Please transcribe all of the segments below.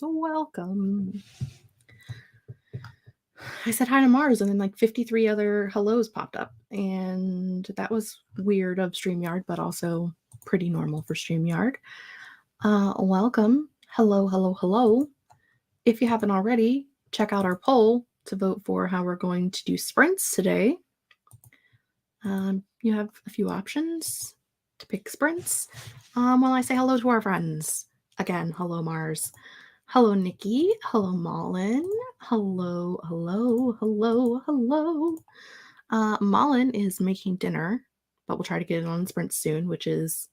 Mars. Welcome. I said hi to Mars, and then like 53 other hellos popped up. And that was weird of StreamYard, but also pretty normal for StreamYard. Welcome. Hello, hello, hello. If you haven't already, check out our poll to vote for how we're going to do sprints today. You have a few options to pick sprints. While I say hello to our friends. Again, hello, Mars. Hello, Nikki. Hello, Malin. Hello, hello, hello, hello. Malin is making dinner, but we'll try to get it on sprint soon, which is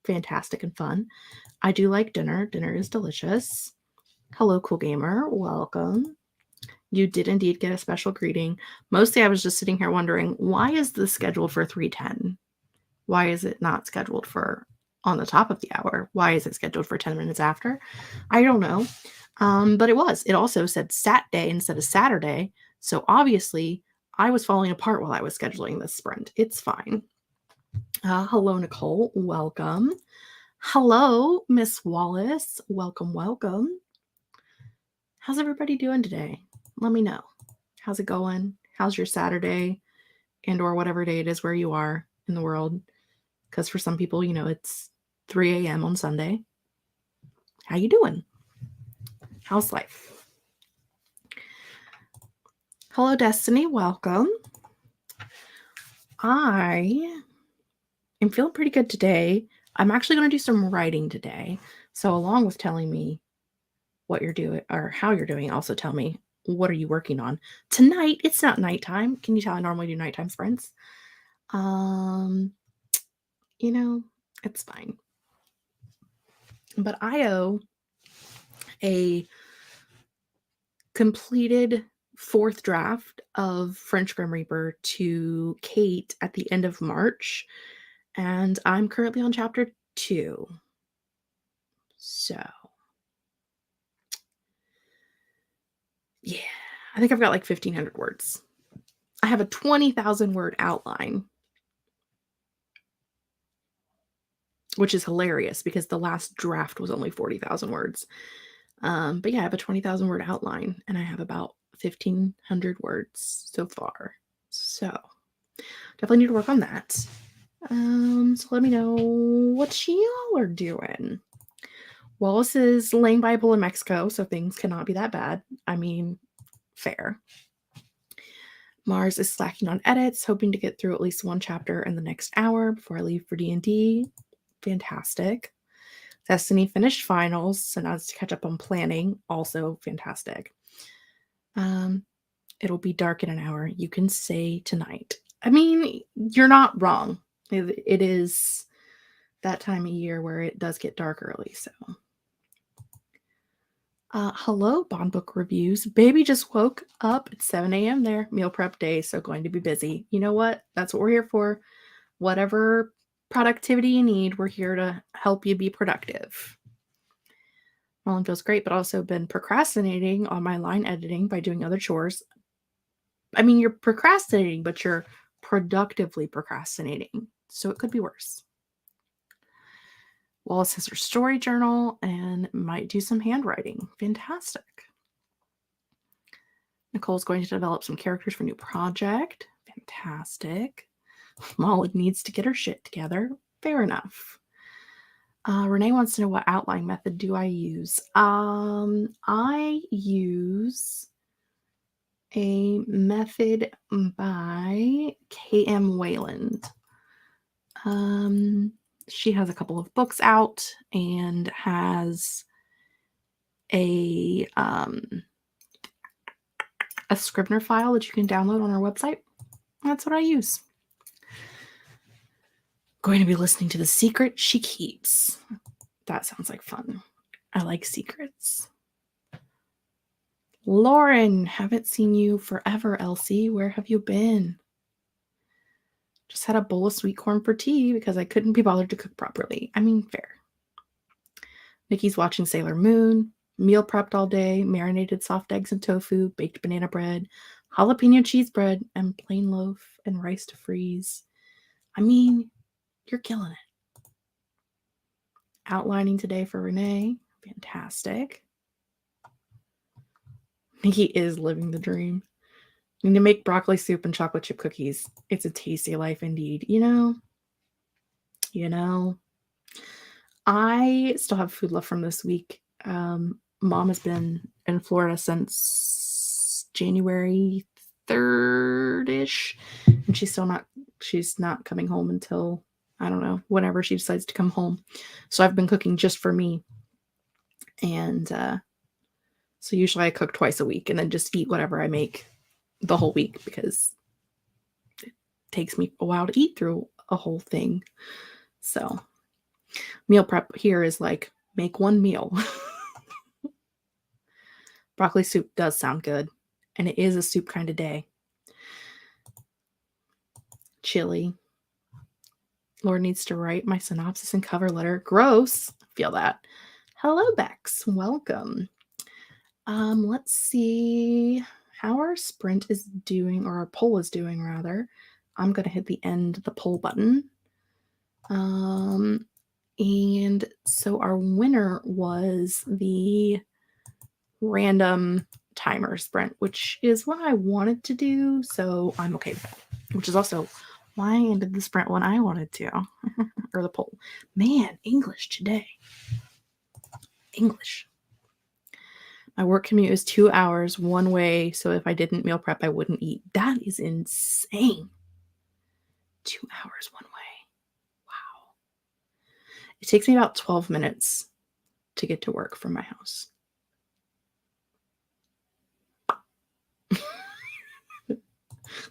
fantastic and fun. I do like dinner. Dinner is delicious. Hello, Cool Gamer. Welcome. You did indeed get a special greeting. Mostly I was just sitting here wondering, why is this scheduled for 3:10? Why is it not scheduled for on the top of the hour? Why is it scheduled for 10 minutes after? I don't know. But it was. It also said Saturday instead of Saturday. So obviously I was falling apart while I was scheduling this sprint. It's fine. Hello, Nicole. Welcome. Hello, Miss Wallace. Welcome, welcome. How's everybody doing today? Let me know. How's it going? How's your Saturday and or whatever day it is where you are in the world? Because for some people, it's 3 a.m. on Sunday. How you doing? How's life? Hello, Destiny. Welcome. I am feeling pretty good today. I'm actually going to do some writing today. So along with telling me what you're doing or how you're doing, also tell me, what are you working on? Tonight, it's not nighttime. Can you tell I normally do nighttime sprints? It's fine. But I owe a completed 4th draft of French Grim Reaper to Kate at the end of March, and I'm currently on chapter 2. So, yeah, I think I've got like 1,500 words. I have a 20,000 word outline, which is hilarious because the last draft was only 40,000 words. But yeah, I have a 20,000 word outline, and I have about 1,500 words so far. So definitely need to work on that. So let me know what y'all are doing. Wallace is laying by a pool in Mexico, so things cannot be that bad. I mean, fair. Mars is slacking on edits, hoping to get through at least one chapter in the next hour before I leave for D&D. Fantastic. Destiny finished finals, so now it's to catch up on planning. Also fantastic. It'll be dark in an hour. You can say tonight. I mean, you're not wrong. It is that time of year where it does get dark early, so. Hello, Bond Book Reviews. Baby just woke up at 7 a.m. there. Meal prep day, so going to be busy. You know what? That's what we're here for. Whatever productivity you need, we're here to help you be productive. Mullen feels great, but also been procrastinating on my line editing by doing other chores. I mean, you're procrastinating, but you're productively procrastinating, so it could be worse. Wallace has her story journal and might do some handwriting. Fantastic. Nicole's going to develop some characters for a new project. Fantastic. Molly needs to get her shit together. Fair enough. Renee wants to know what outline method do I use. I use a method by K.M. Wayland. She has a couple of books out and has a Scrivener file that you can download on our website. That's what I use. Going to be listening to The Secret She Keeps. That sounds like fun. I like secrets. Lauren, haven't seen you forever, Elsie. Where have you been? Just had a bowl of sweet corn for tea because I couldn't be bothered to cook properly. I mean, fair. Nikki's watching Sailor Moon. Meal prepped all day. Marinated soft eggs and tofu. Baked banana bread. Jalapeno cheese bread. And plain loaf and rice to freeze. I mean, you're killing it. Outlining today for Renee. Fantastic. Nikki is living the dream. You need to make broccoli soup and chocolate chip cookies. It's a tasty life indeed. I still have food left from this week. Mom has been in Florida since January 3rd-ish, and she's not coming home until, I don't know, whenever she decides to come home. So I've been cooking just for me. And so usually I cook twice a week and then just eat whatever I make the whole week, because it takes me a while to eat through a whole thing. So meal prep here is like, make one meal. Broccoli soup does sound good, and it is a soup kind of day. Chili. Lord needs to write my synopsis and cover letter. Gross. Feel that. Hello, Bex. Welcome. Let's see how our sprint is doing, or our poll is doing, rather. I'm going to hit the poll button. And so our winner was the random timer sprint, which is what I wanted to do, so I'm okay with that. Which is also why I ended the sprint when I wanted to. Or the poll. Man, English today. English. My work commute is 2 hours one way, so if I didn't meal prep, I wouldn't eat. That is insane. 2 hours one way. Wow. It takes me about 12 minutes to get to work from my house.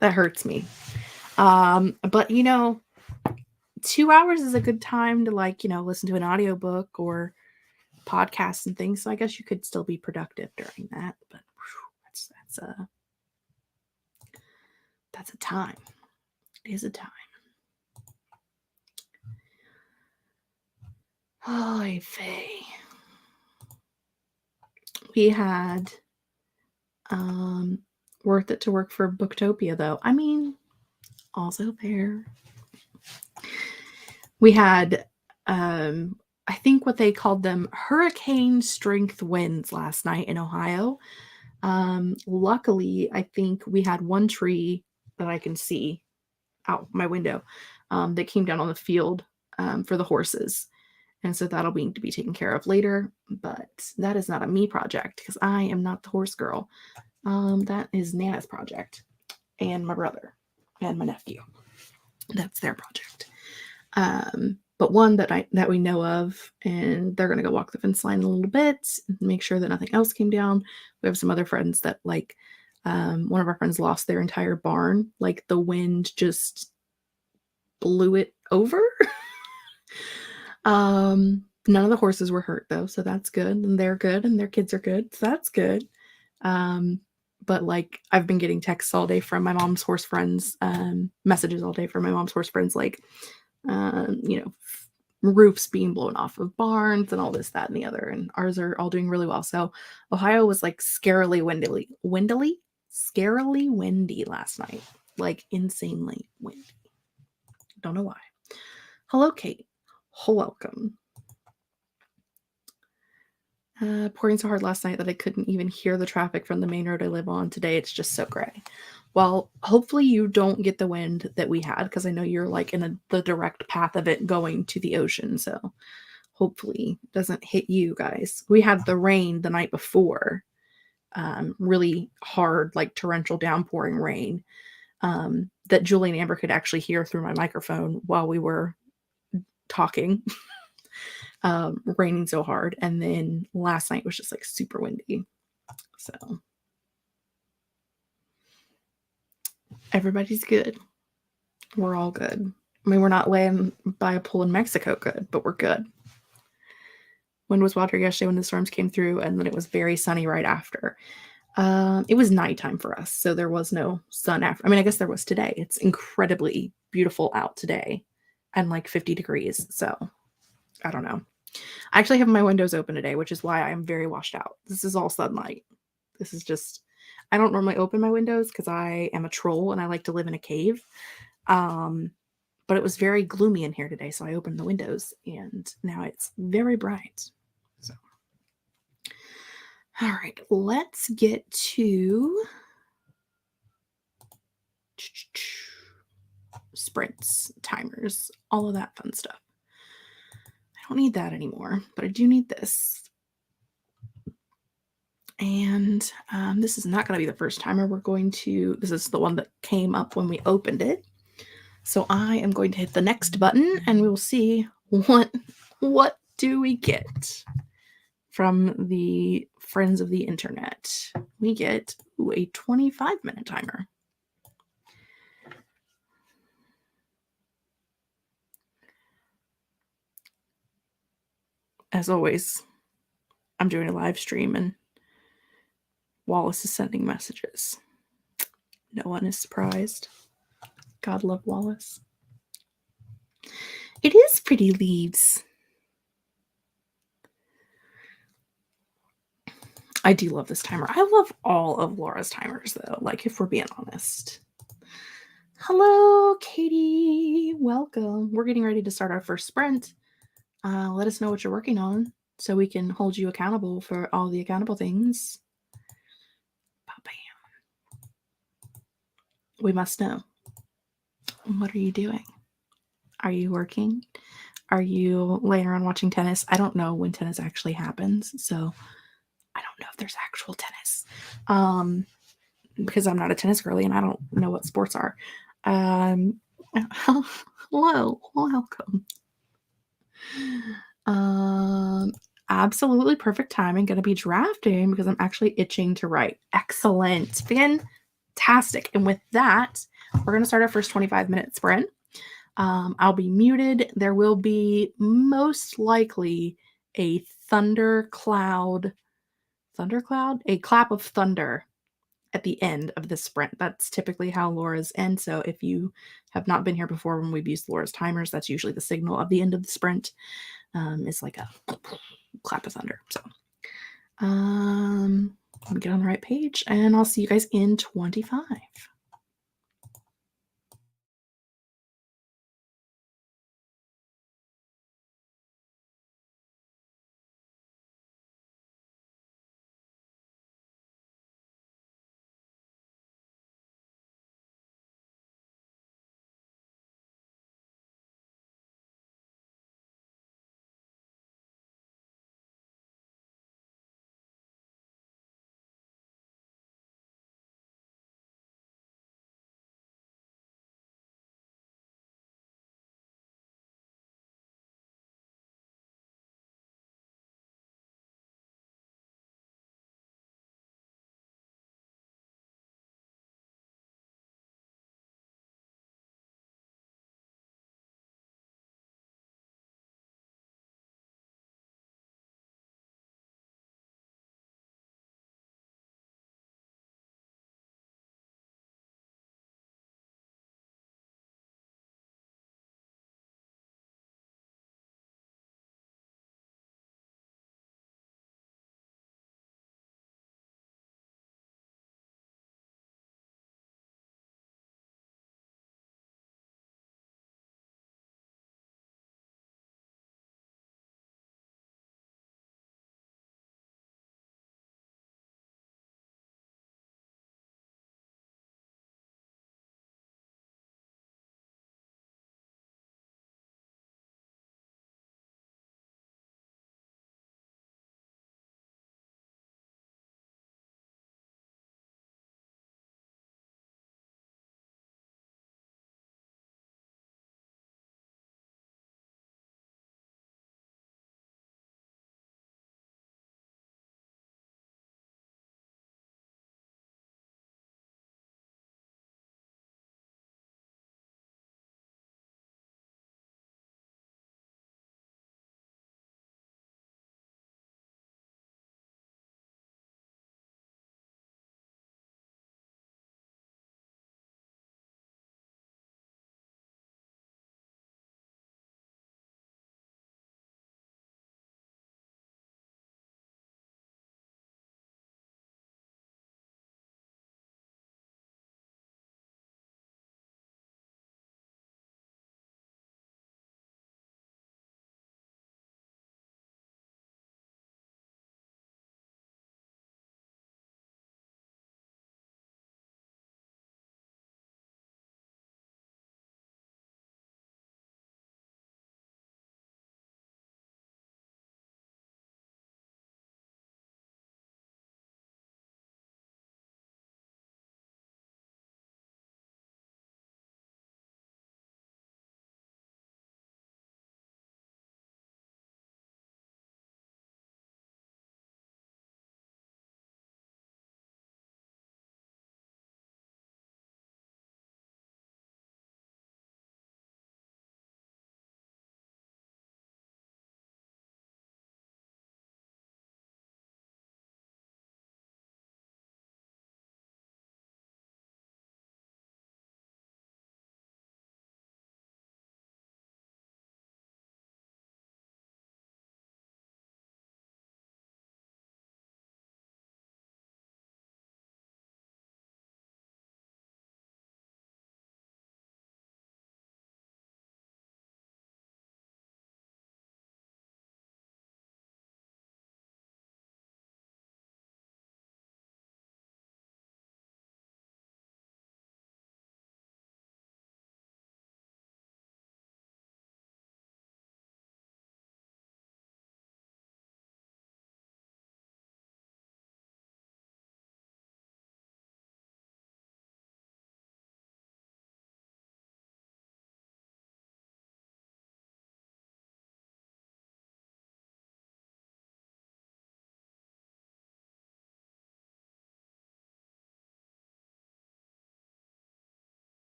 That hurts me. But 2 hours is a good time to listen to an audiobook or podcasts and things. So I guess you could still be productive during that. But that's a time. It is a time. Oy vey. We had Worth It to work for Booktopia, though. I mean, also fair. We had I think what they called them hurricane strength winds last night in Ohio. Luckily, I think we had one tree that I can see out my window that came down on the field for the horses. And so that'll need to be taken care of later. But that is not a me project, because I am not the horse girl. That is Nana's project, and my brother and my nephew. That's their project. But one that we know of, and they're gonna go walk the fence line a little bit and make sure that nothing else came down. We have some other friends that one of our friends lost their entire barn. Like, the wind just blew it over. None of the horses were hurt, though, so that's good, and they're good, and their kids are good, so that's good. But I've been getting texts all day from my mom's horse friends, messages all day from my mom's horse friends, roofs being blown off of barns and all this, that, and the other, and ours are all doing really well. So Ohio was scarily windy last night, insanely windy. Don't know why. Hello, Kate. Welcome. Pouring so hard last night that I couldn't even hear the traffic from the main road I live on. Today it's just so gray. Well, hopefully you don't get the wind that we had, because I know you're in the direct path of it going to the ocean. So hopefully it doesn't hit you guys. We had the rain the night before, really hard, torrential downpouring rain, that Julie and Amber could actually hear through my microphone while we were talking. Raining so hard. And then last night was just super windy. So everybody's good. We're all good. I mean, we're not laying by a pool in Mexico good, but we're good. Wind was water yesterday when the storms came through, and then it was very sunny right after. It was nighttime for us, so there was no sun after. I mean, I guess there was today. It's incredibly beautiful out today and 50 degrees. So I don't know. I actually have my windows open today, which is why I'm very washed out. This is all sunlight. This is just, I don't normally open my windows because I am a troll and I like to live in a cave. But it was very gloomy in here today, so I opened the windows and now it's very bright. So All right, let's get to sprints, timers, all of that fun stuff. I don't need that anymore, but I do need this. And this is not going to be the first timer. This is the one that came up when we opened it. So I am going to hit the next button and we will see what do we get from the friends of the internet. We get a 25-minute timer. As always, I'm doing a live stream and Wallace is sending messages. No one is surprised. God love Wallace. It is pretty leaves. I do love this timer. I love all of Laura's timers, though, like, if we're being honest. Hello, Katie. Welcome. We're getting ready to start our first sprint. Let us know what you're working on so we can hold you accountable for all the accountable things. Bam. We must know. What are you doing? Are you working? Are you laying around watching tennis? I don't know when tennis actually happens, so I don't know if there's actual tennis. Because I'm not a tennis girly and I don't know what sports are. Hello, welcome. Absolutely perfect timing. Going to be drafting because I'm actually itching to write. Excellent. Fantastic. And with that, we're going to start our first 25-minute sprint. I'll be muted. There will be most likely a thundercloud, a clap of thunder at the end of the sprint. That's typically how Laura's end. So if you have not been here before when we've used Laura's timers, that's usually the signal of the end of the sprint. It's like a clap of thunder. So let me get on the right page and I'll see you guys in 25.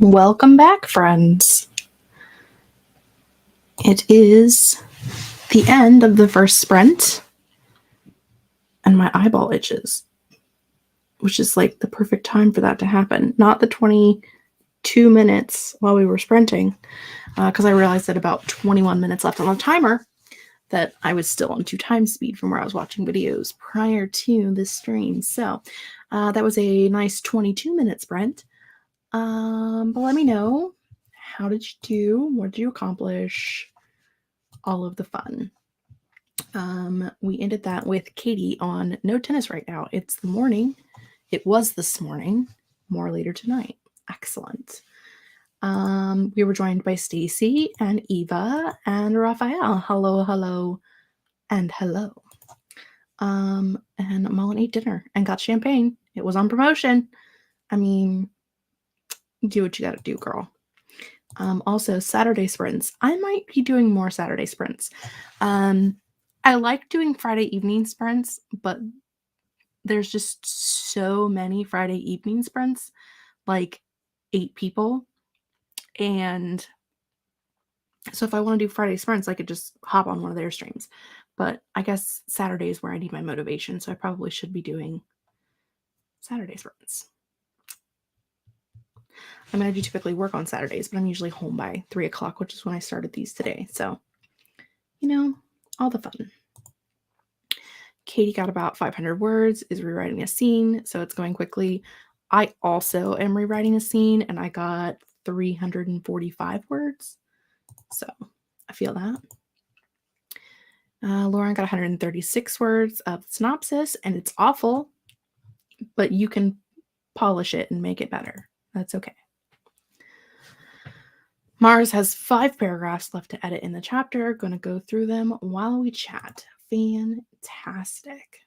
Welcome back, friends. It is the end of the first sprint, and my eyeball itches, which is like the perfect time for that to happen. Not the 22 minutes while we were sprinting, because I realized at about 21 minutes left on the timer that I was still on 2 times speed from where I was watching videos prior to this stream. So that was a nice 22-minute sprint. But let me know, how did you do? What did you accomplish? All of the fun. We ended that with Katie on no tennis right now. It's the morning. It was this morning. More later tonight. Excellent. We were joined by Stacy and Eva and Raphael. Hello, hello, and hello. And Mullen ate dinner and got champagne. It was on promotion. I mean, do what you gotta do, girl. Also, Saturday sprints. I might be doing more Saturday sprints. I like doing Friday evening sprints, but there's just so many Friday evening sprints, like 8 people. And so if I want to do Friday sprints, I could just hop on one of their streams. But I guess Saturday is where I need my motivation, so I probably should be doing Saturday sprints. I mean, I do typically work on Saturdays, but I'm usually home by 3 o'clock, which is when I started these today. So, you know, all the fun. Katie got about 500 words, is rewriting a scene, so it's going quickly. I also am rewriting a scene, and I got 345 words. So I feel that. Lauren got 136 words of synopsis, and it's awful, but you can polish it and make it better. That's okay. Mars has 5 paragraphs left to edit in the chapter. Going to go through them while we chat. Fantastic.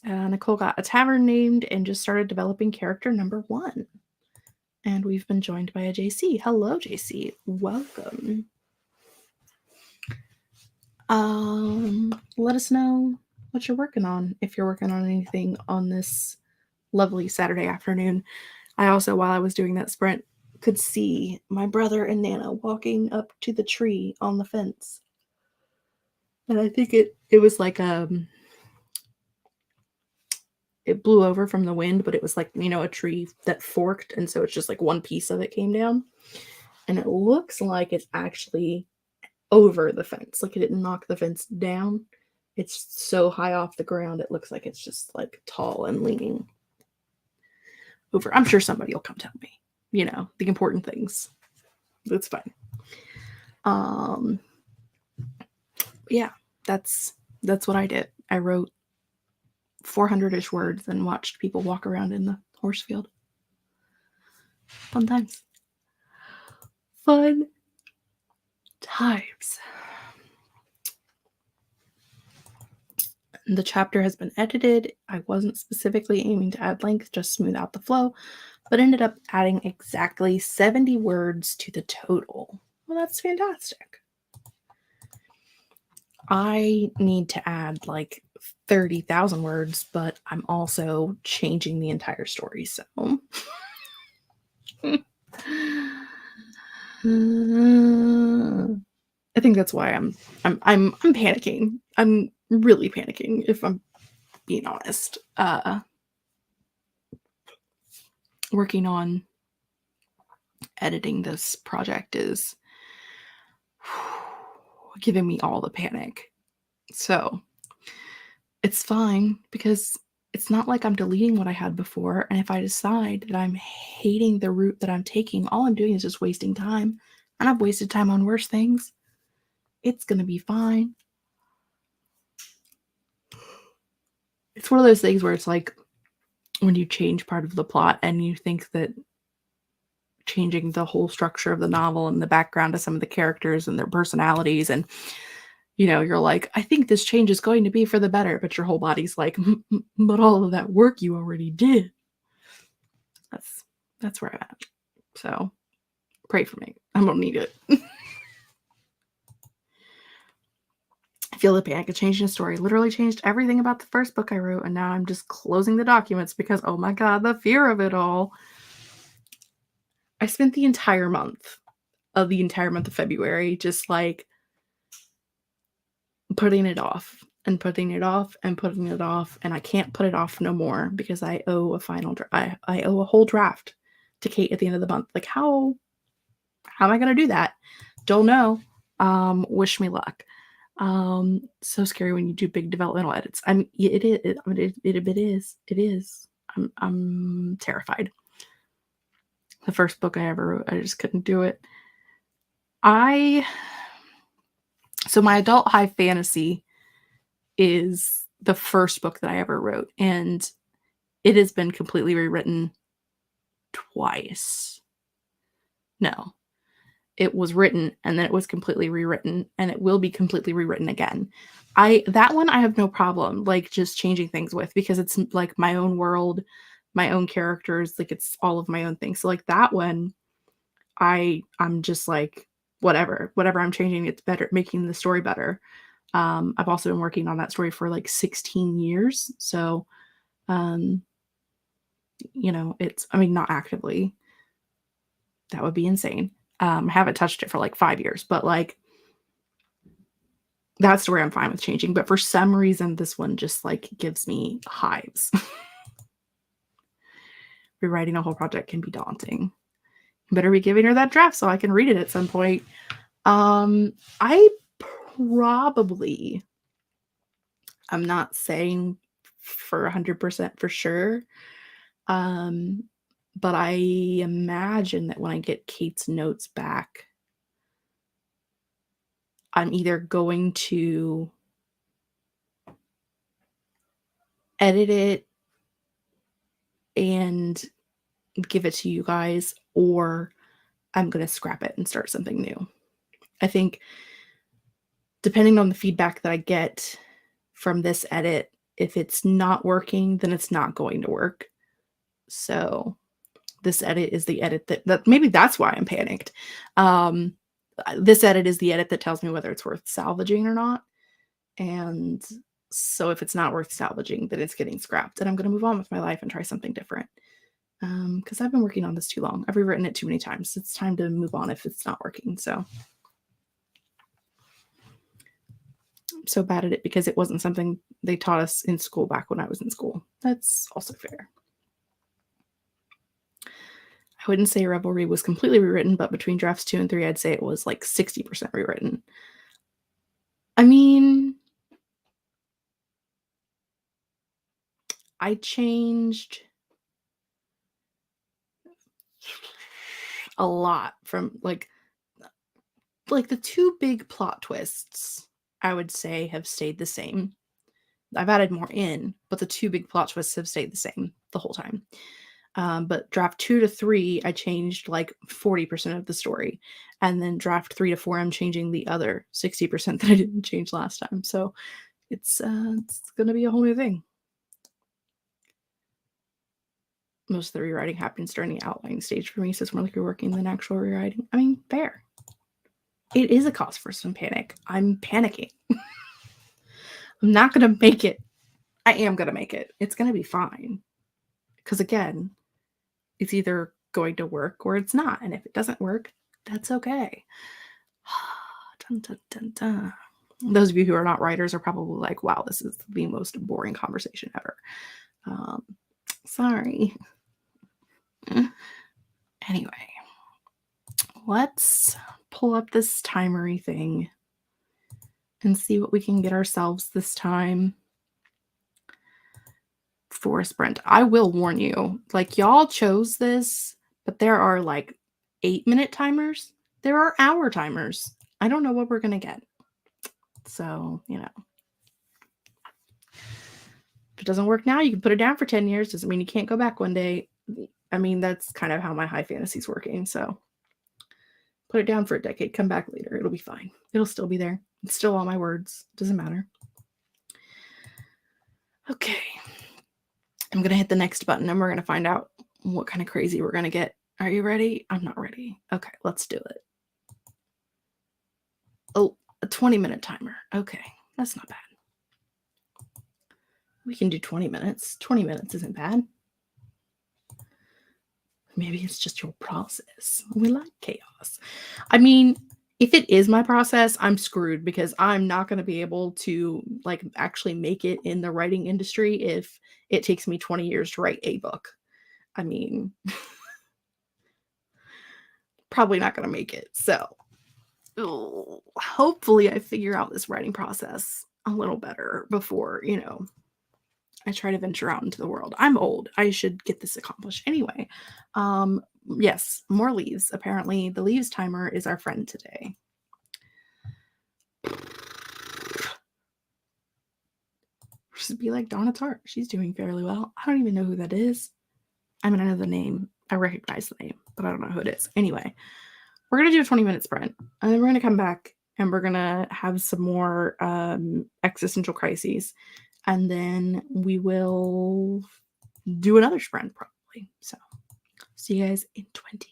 Nicole got a tavern named and just started developing character number 1. And we've been joined by a JC. Hello, JC. Welcome. Let us know what you're working on, if you're working on anything on this lovely Saturday afternoon. I also, while I was doing that sprint, could see my brother and Nana walking up to the tree on the fence. And I think it was like it blew over from the wind, but it was like, you know, a tree that forked, and so it's just like one piece of it came down. And it looks like it's actually over the fence. Like it didn't knock the fence down. It's so high off the ground, it looks like it's just like tall and leaning over. I'm sure somebody will come tell me, you know, the important things. That's fine. Yeah, that's what I did. I wrote 400-ish words and watched people walk around in the horse field. Fun times. Fun times. The chapter has been edited. I wasn't specifically aiming to add length, just smooth out the flow, but ended up adding exactly 70 words to the total. Well, that's fantastic. I need to add like 30,000 words, but I'm also changing the entire story, so I think that's why I'm panicking. I'm really panicking, if I'm being honest. Working on editing this project is giving me all the panic. So it's fine, because it's not like I'm deleting what I had before. And if I decide that I'm hating the route that I'm taking, all I'm doing is just wasting time. And I've wasted time on worse things. It's going to be fine. It's one of those things where it's like when you change part of the plot and you think that changing the whole structure of the novel and the background of some of the characters and their personalities, and you know, you're like, I think this change is going to be for the better, but your whole body's like, but all of that work you already did. That's where I'm at. So pray for me. I don't need it. I feel the panic of changing a story. Literally changed everything about the first book I wrote, and now I'm just closing the documents because, oh my god, the fear of it all. I spent the entire month of February just like putting it off and putting it off and putting it off, and I can't put it off no more because I owe a I owe a whole draft to Kate at the end of the month. Like how am I gonna do that? Don't know. Wish me luck. So scary when you do big developmental edits. I mean, it is. I mean, it is. I'm terrified. The first book I ever wrote, I just couldn't do it. So my adult high fantasy is the first book that I ever wrote, and it has been completely rewritten twice. No, it was written and then it was completely rewritten, and it will be completely rewritten again. That one I have no problem like just changing things with, because it's like my own world, my own characters, like it's all of my own things. So like that one, I'm just like whatever I'm changing, it's better, making the story better. I've also been working on that story for like 16 years. So, you know, I mean, not actively. That would be insane. I haven't touched it for like 5 years, but like that story I'm fine with changing. But for some reason, this one just like gives me hives. Rewriting a whole project can be daunting. Better be giving her that draft so I can read it at some point. I probably, I'm not saying for 100% for sure, but I imagine that when I get Kate's notes back, I'm either going to edit it and give it to you guys, or I'm going to scrap it and start something new. I think depending on the feedback that I get from this edit, if it's not working, then it's not going to work. So this edit is the edit that maybe that's why I'm panicked. This edit is the edit that tells me whether it's worth salvaging or not. And so if it's not worth salvaging, then it's getting scrapped, and I'm going to move on with my life and try something different. Because I've been working on this too long. I've rewritten it too many times. It's time to move on if it's not working. So I'm so bad at it because it wasn't something they taught us in school back when I was in school. That's also fair. I wouldn't say Revelry was completely rewritten, but between drafts 2 and 3, I'd say it was like 60% rewritten. I mean, I changed a lot from like the 2 big plot twists, I would say, have stayed the same. I've added more in, but the 2 big plot twists have stayed the same the whole time. But draft 2 to 3, I changed like 40% of the story. And then draft 3 to 4, I'm changing the other 60% that I didn't change last time. So it's going to be a whole new thing. Most of the rewriting happens during the outlining stage for me, so it's more like you're working than actual rewriting. I mean, fair. It is a cause for some panic. I'm panicking. I'm not going to make it. I am going to make it. It's going to be fine. Because again, it's either going to work or it's not. And if it doesn't work, that's okay. Dun, dun, dun, dun. Those of you who are not writers are probably like, wow, this is the most boring conversation ever. Sorry. Anyway, let's pull up this timery thing and see what we can get ourselves this time for a sprint. I will warn you, like, y'all chose this, but there are like 8-minute timers. There are hour timers. I don't know what we're going to get. So, you know, if it doesn't work now, you can put it down for 10 years. Doesn't mean you can't go back one day. I mean, that's kind of how my high fantasy is working. So put it down for a decade, come back later. It'll be fine. It'll still be there. It's still all my words. Doesn't matter. Okay. I'm going to hit the next button and we're going to find out what kind of crazy we're going to get. Are you ready? I'm not ready. Okay, let's do it. Oh, a 20-minute timer. Okay, that's not bad. We can do 20 minutes. 20 minutes isn't bad. Maybe it's just your process. We like chaos. I mean, if it is my process, I'm screwed because I'm not going to be able to like actually make it in the writing industry if it takes me 20 years to write a book. I mean, probably not going to make it. So, hopefully I figure out this writing process a little better before, I try to venture out into the world. I'm old. I should get this accomplished anyway. Yes, more leaves. Apparently, the leaves timer is our friend today. Just be like Donna Tartt. She's doing fairly well. I don't even know who that is. I mean, I know the name. I recognize the name, but I don't know who it is. Anyway, we're going to do a 20-minute sprint, and then we're going to come back, and we're going to have some more existential crises, and then we will do another sprint probably. So see you guys in 20.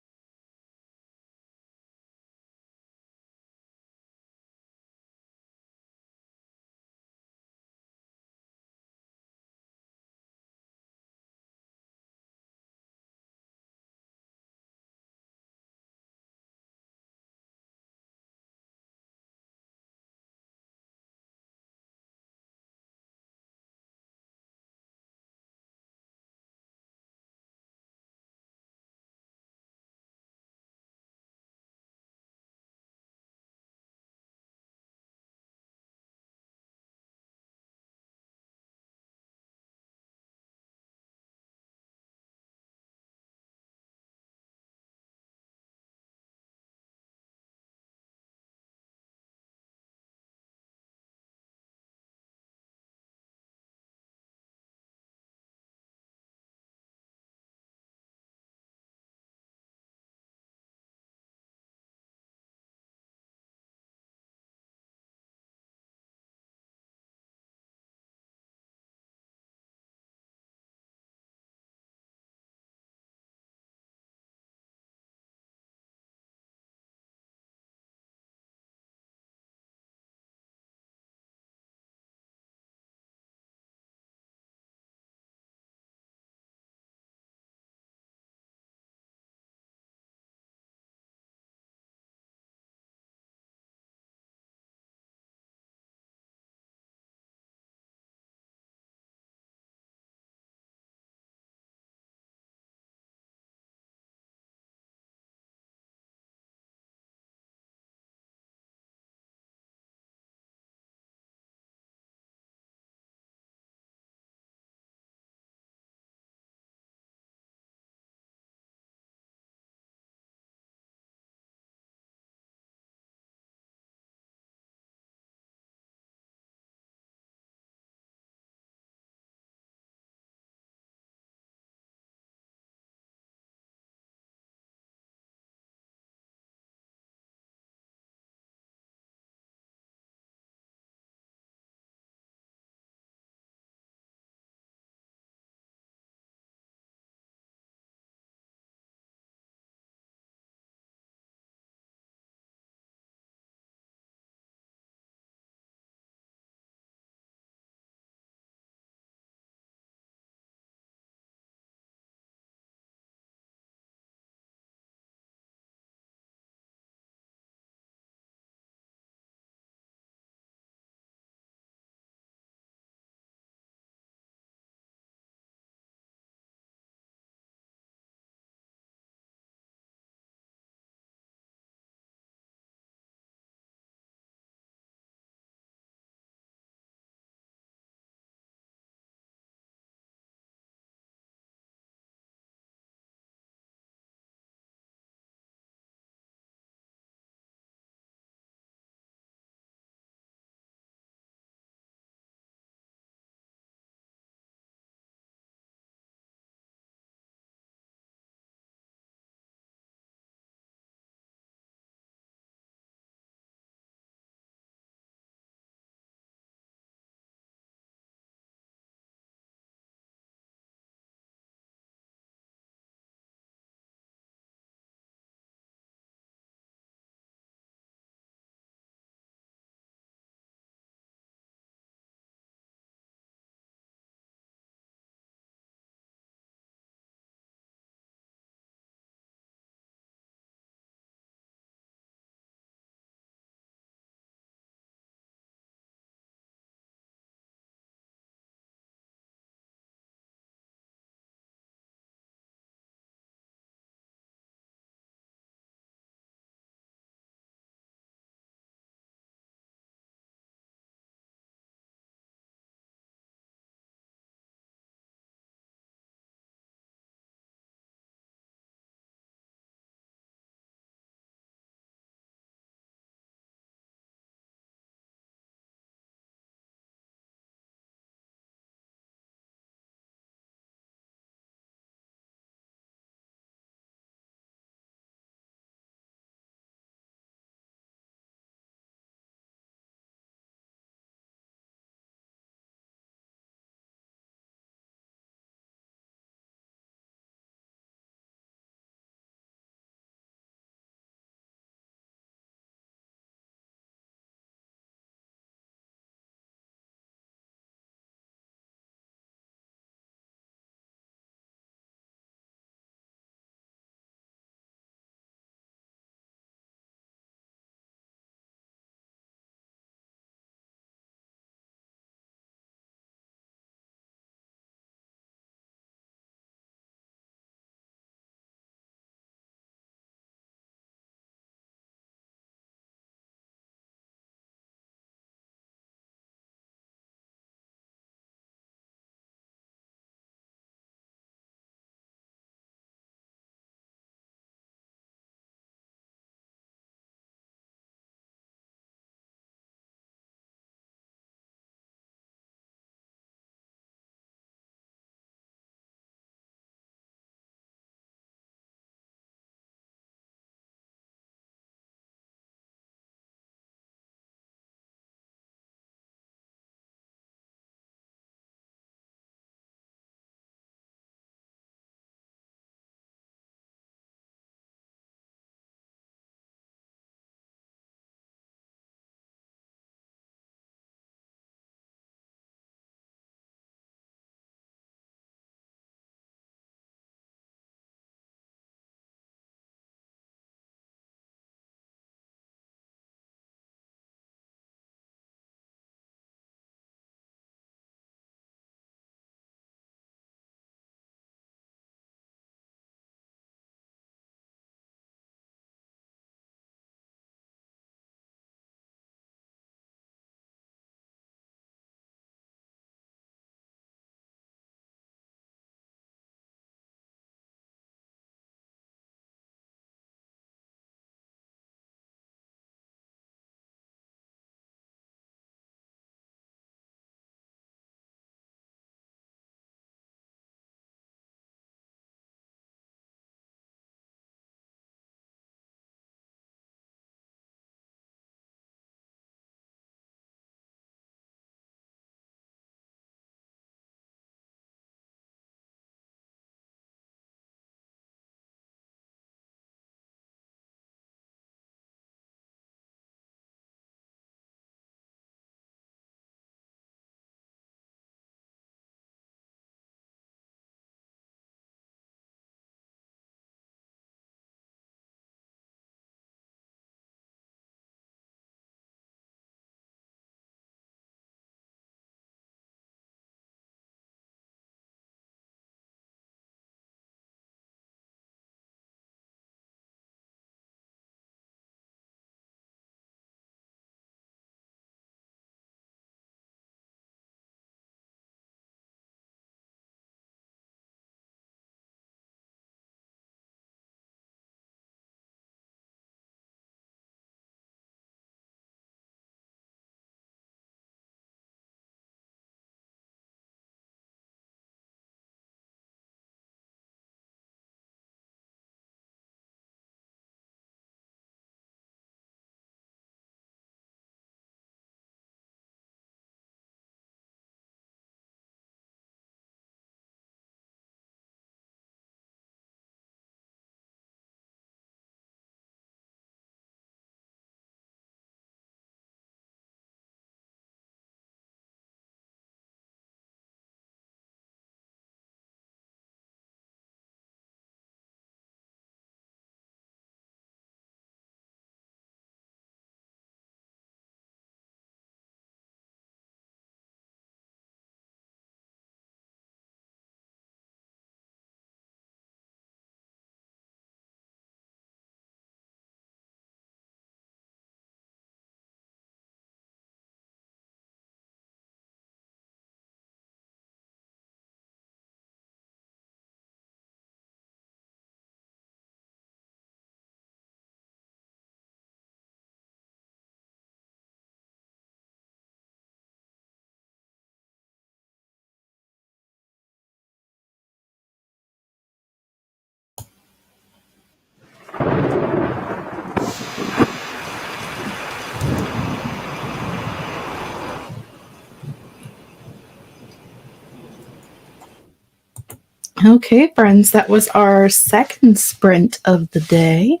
Okay, friends, that was our second sprint of the day.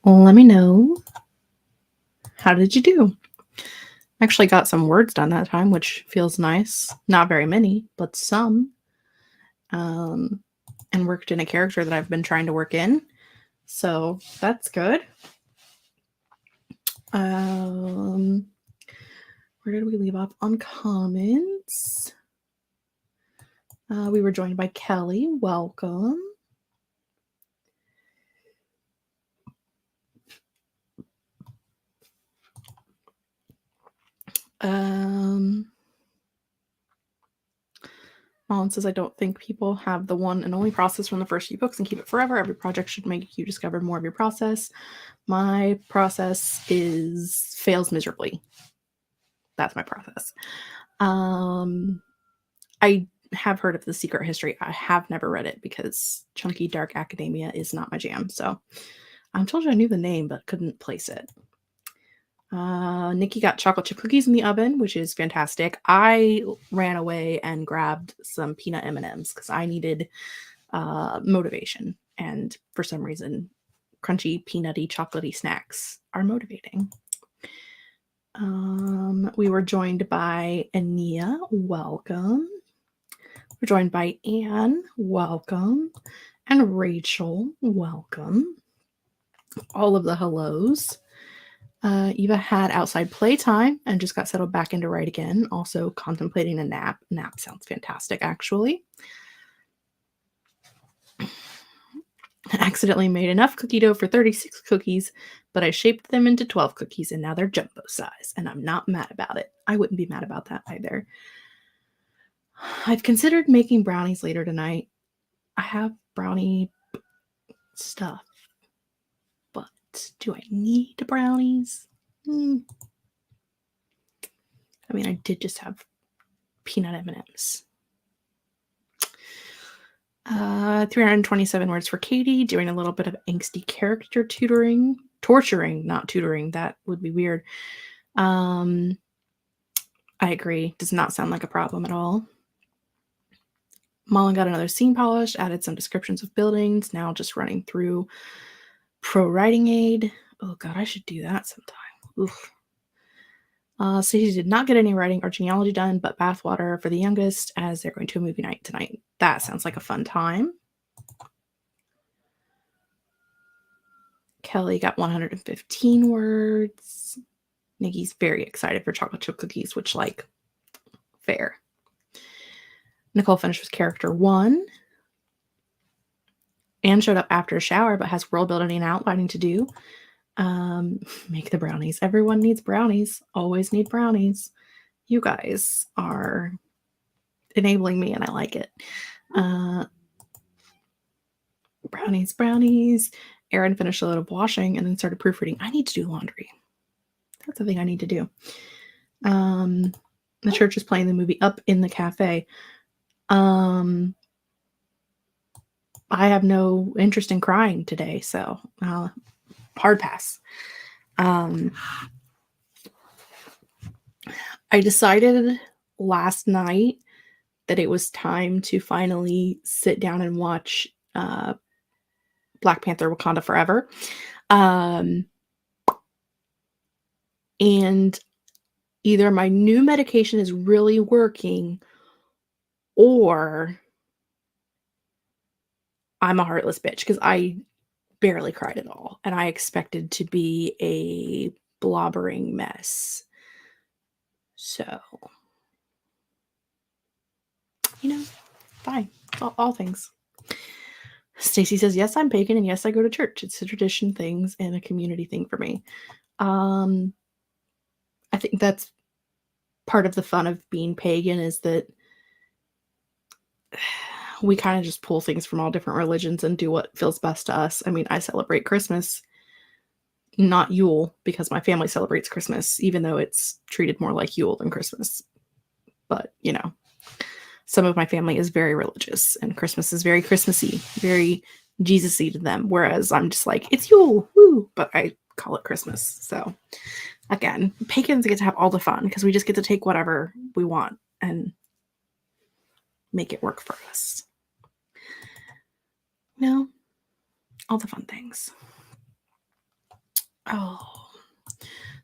Let me know. How did you do? Actually got some words done that time, which feels nice. Not very many, but some. And worked in a character that I've been trying to work in. So that's good. Where did we leave off? On comments. We were joined by Kelly. Welcome. Mollen says, I don't think people have the one and only process from the first few books and keep it forever. Every project should make you discover more of your process. My process fails miserably. That's my process. I have heard of The Secret History. I have never read it because chunky dark academia is not my jam. So I told you I knew the name, but couldn't place it. Nikki got chocolate chip cookies in the oven, which is fantastic. I ran away and grabbed some peanut M&Ms because I needed motivation. And for some reason, crunchy, peanutty, chocolatey snacks are motivating. We were joined by Ania. Welcome. We're joined by Anne. Welcome. And Rachel. Welcome. All of the hellos. Eva had outside playtime and just got settled back into write again. Also contemplating a nap. Nap sounds fantastic, actually. I accidentally made enough cookie dough for 36 cookies, but I shaped them into 12 cookies and now they're jumbo size, and I'm not mad about it. I wouldn't be mad about that either. I've considered making brownies later tonight. I have brownie stuff. Do I need brownies? I mean, I did just have peanut M&Ms. 327 words for Katie, doing a little bit of angsty character torturing, not tutoring. That would be weird. I agree. Does not sound like a problem at all. Mullen got another scene polished, added some descriptions of buildings, now just running through Pro Writing Aid. Oh god, I should do that sometime. Oof. Stacey did not get any writing or genealogy done, but bathwater for the youngest as they're going to a movie night tonight. That sounds like a fun time. Kelly got 115 words. Nikki's very excited for chocolate chip cookies, which, like, fair. Nicole finished with character 1. Anne showed up after a shower, but has world building and outlining to do. Make the brownies. Everyone needs brownies. Always need brownies. You guys are enabling me, and I like it. Brownies. Erin finished a load of washing and then started proofreading. I need to do laundry. That's the thing I need to do. The church is playing the movie Up in the cafe. I have no interest in crying today, so hard pass. I decided last night that it was time to finally sit down and watch Black Panther Wakanda Forever. And either my new medication is really working or I'm a heartless bitch, because I barely cried at all. And I expected to be a blobbering mess. So, fine. All things. Stacy says, yes, I'm pagan, and yes, I go to church. It's a tradition things and a community thing for me. I think that's part of the fun of being pagan, is that we kind of just pull things from all different religions and do what feels best to us. I mean, I celebrate Christmas, not Yule, because my family celebrates Christmas, even though it's treated more like Yule than Christmas. But, some of my family is very religious, and Christmas is very Christmassy, very Jesus-y to them, whereas I'm just like, it's Yule, woo, but I call it Christmas. So, again, pagans get to have all the fun, because we just get to take whatever we want and make it work for us. You know, all the fun things. Oh,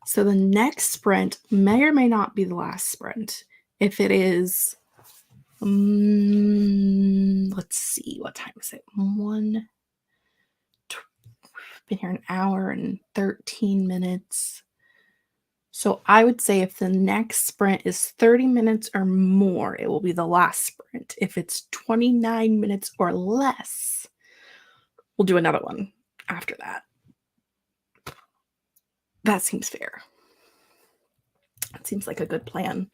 so the next sprint may or may not be the last sprint. If it is, let's see, what time is it? Been here an hour and 13 minutes. So I would say if the next sprint is 30 minutes or more, it will be the last sprint. If it's 29 minutes or less, we'll do another one after that. That seems fair. That seems like a good plan.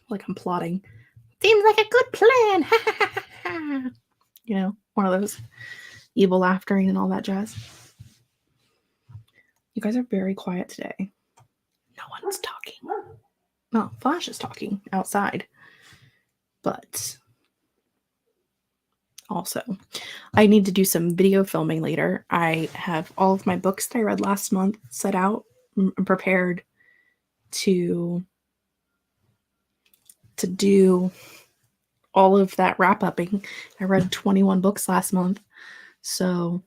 Like I'm plotting. Seems like a good plan. You know, one of those evil laughtering and all that jazz. You guys are very quiet today. No one's talking. No, Flash is talking outside. But also, I need to do some video filming later. I have all of my books that I read last month set out and prepared to do all of that wrap-upping. I read 21 books last month. So,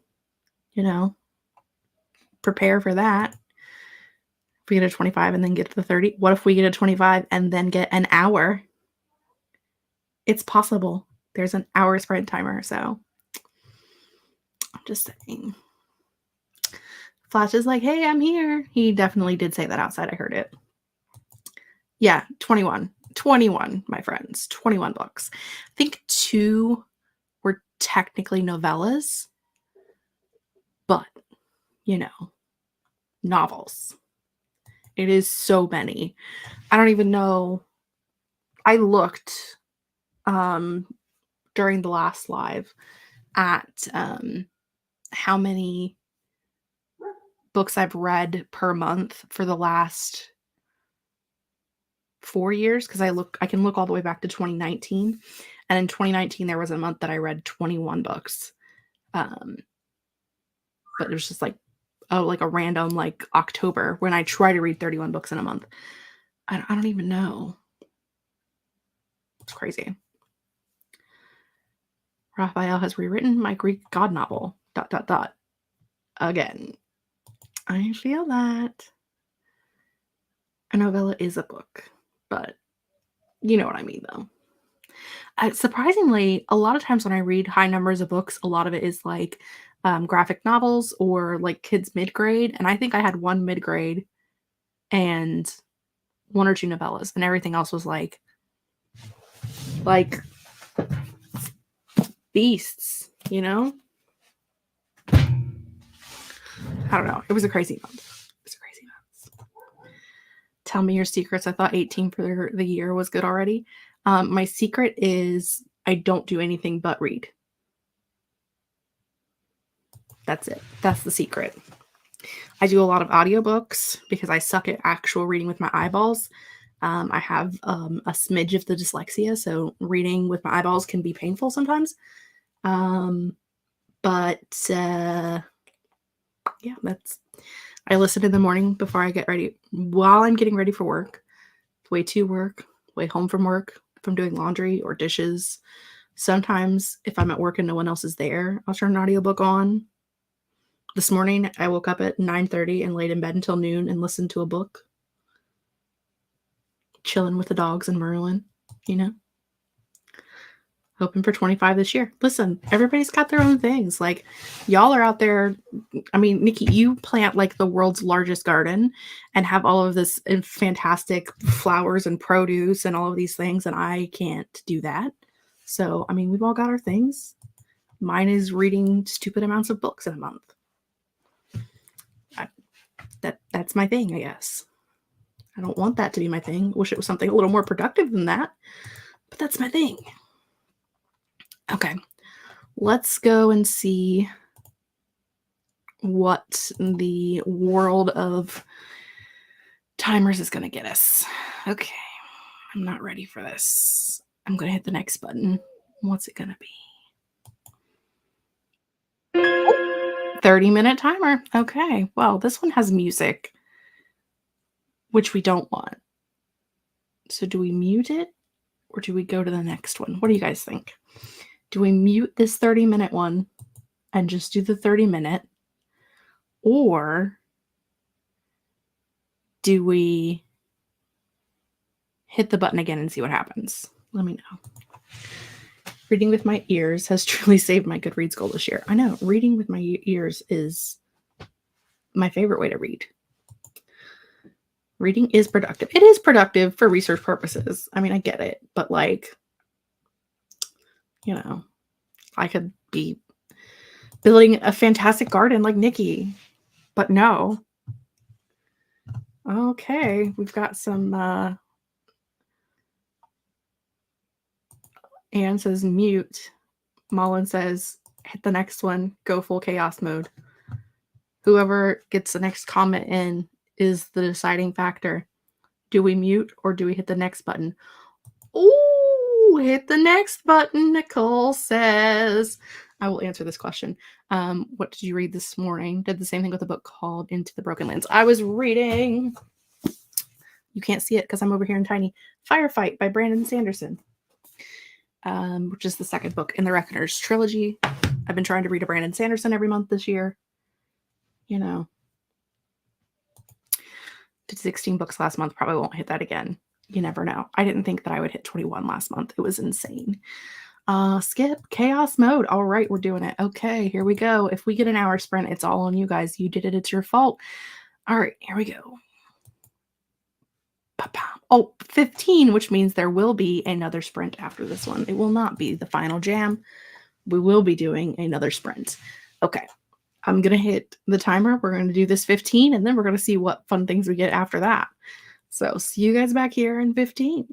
you know, prepare for that. If we get a 25 and then get to the 30, what if we get a 25 and then get an hour? It's possible. There's an hour sprint timer, so I'm just saying. Flash is like, hey, I'm here. He definitely did say that outside. I heard it. Yeah, 21. 21, my friends. 21 books. I think 2 were technically novellas, but, you know, novels. It is so many. I don't even know. I looked during the last live at how many books I've read per month for the last 4 years, because I can look all the way back to 2019, and in 2019 there was a month that I read 21 books, but it was just like a random like October when I try to read 31 books in a month. I don't even know. It's crazy. Raphael has rewritten my Greek god novel. ... Again, I feel that. A novella is a book, but you know what I mean, though. Surprisingly, a lot of times when I read high numbers of books, a lot of it is like graphic novels or like kids mid-grade. And I think I had 1 mid-grade and 1 or 2 novellas, and everything else was like beasts, you know? I don't know. It was a crazy month. It was a crazy month. Tell me your secrets. I thought 18 for the year was good already. My secret is I don't do anything but read. That's it. That's the secret. I do a lot of audiobooks because I suck at actual reading with my eyeballs. I have a smidge of the dyslexia, so reading with my eyeballs can be painful sometimes. But yeah, I listen in the morning before I get ready, while I'm getting ready for work, way to work, way home from work, if I'm doing laundry or dishes. Sometimes if I'm at work and no one else is there, I'll turn an audiobook on. This morning, I woke up at 9:30 and laid in bed until noon and listened to a book. Chilling with the dogs and Merlin, you know? Hoping for 25 this year. Listen, everybody's got their own things. Like, y'all are out there. I mean, Nikki, you plant like the world's largest garden and have all of this fantastic flowers and produce and all of these things, and I can't do that. So, I mean, we've all got our things. Mine is reading stupid amounts of books in a month. That's my thing, I guess. I don't want that to be my thing. Wish it was something a little more productive than that, but that's my thing. Okay, let's go and see what the world of timers is going to get us. Okay, I'm not ready for this. I'm going to hit the next button. What's it going to be? 30-minute timer. Okay, well, this one has music, which we don't want. So do we mute it or do we go to the next one? What do you guys think? Do we mute this 30-minute one and just do the 30-minute? Or do we hit the button again and see what happens? Let me know. Reading with my ears has truly saved my Goodreads goal this year. I know, reading with my ears is my favorite way to read. Reading is productive. It is productive for research purposes. I mean, I get it, but like, you know, I could be building a fantastic garden like Nikki, but no. Okay, we've got some, Anne says mute. Mullen says hit the next one, go full chaos mode. Whoever gets the next comment in is the deciding factor. Do we mute or do we hit the next button? Oh, hit the next button, Nicole says. I will answer this question. What did you read this morning? Did the same thing with a book called Into the Broken Lands. I was reading, you can't see it because I'm over here in tiny, Firefight by Brandon Sanderson, which is the second book in the Reckoners trilogy. I've been trying to read a Brandon Sanderson every month this year. You know, did 16 books last month. Probably won't hit that again. You never know. I didn't think that I would hit 21 last month. It was insane. Skip chaos mode. All right, we're doing it. Okay, here we go. If we get an hour sprint, it's all on you guys. You did it. It's your fault. All right, here we go. Oh, 15, which means there will be another sprint after this one. It will not be the final jam. We will be doing another sprint. Okay, I'm going to hit the timer. We're going to do this 15, and then we're going to see what fun things we get after that. So see you guys back here in 15.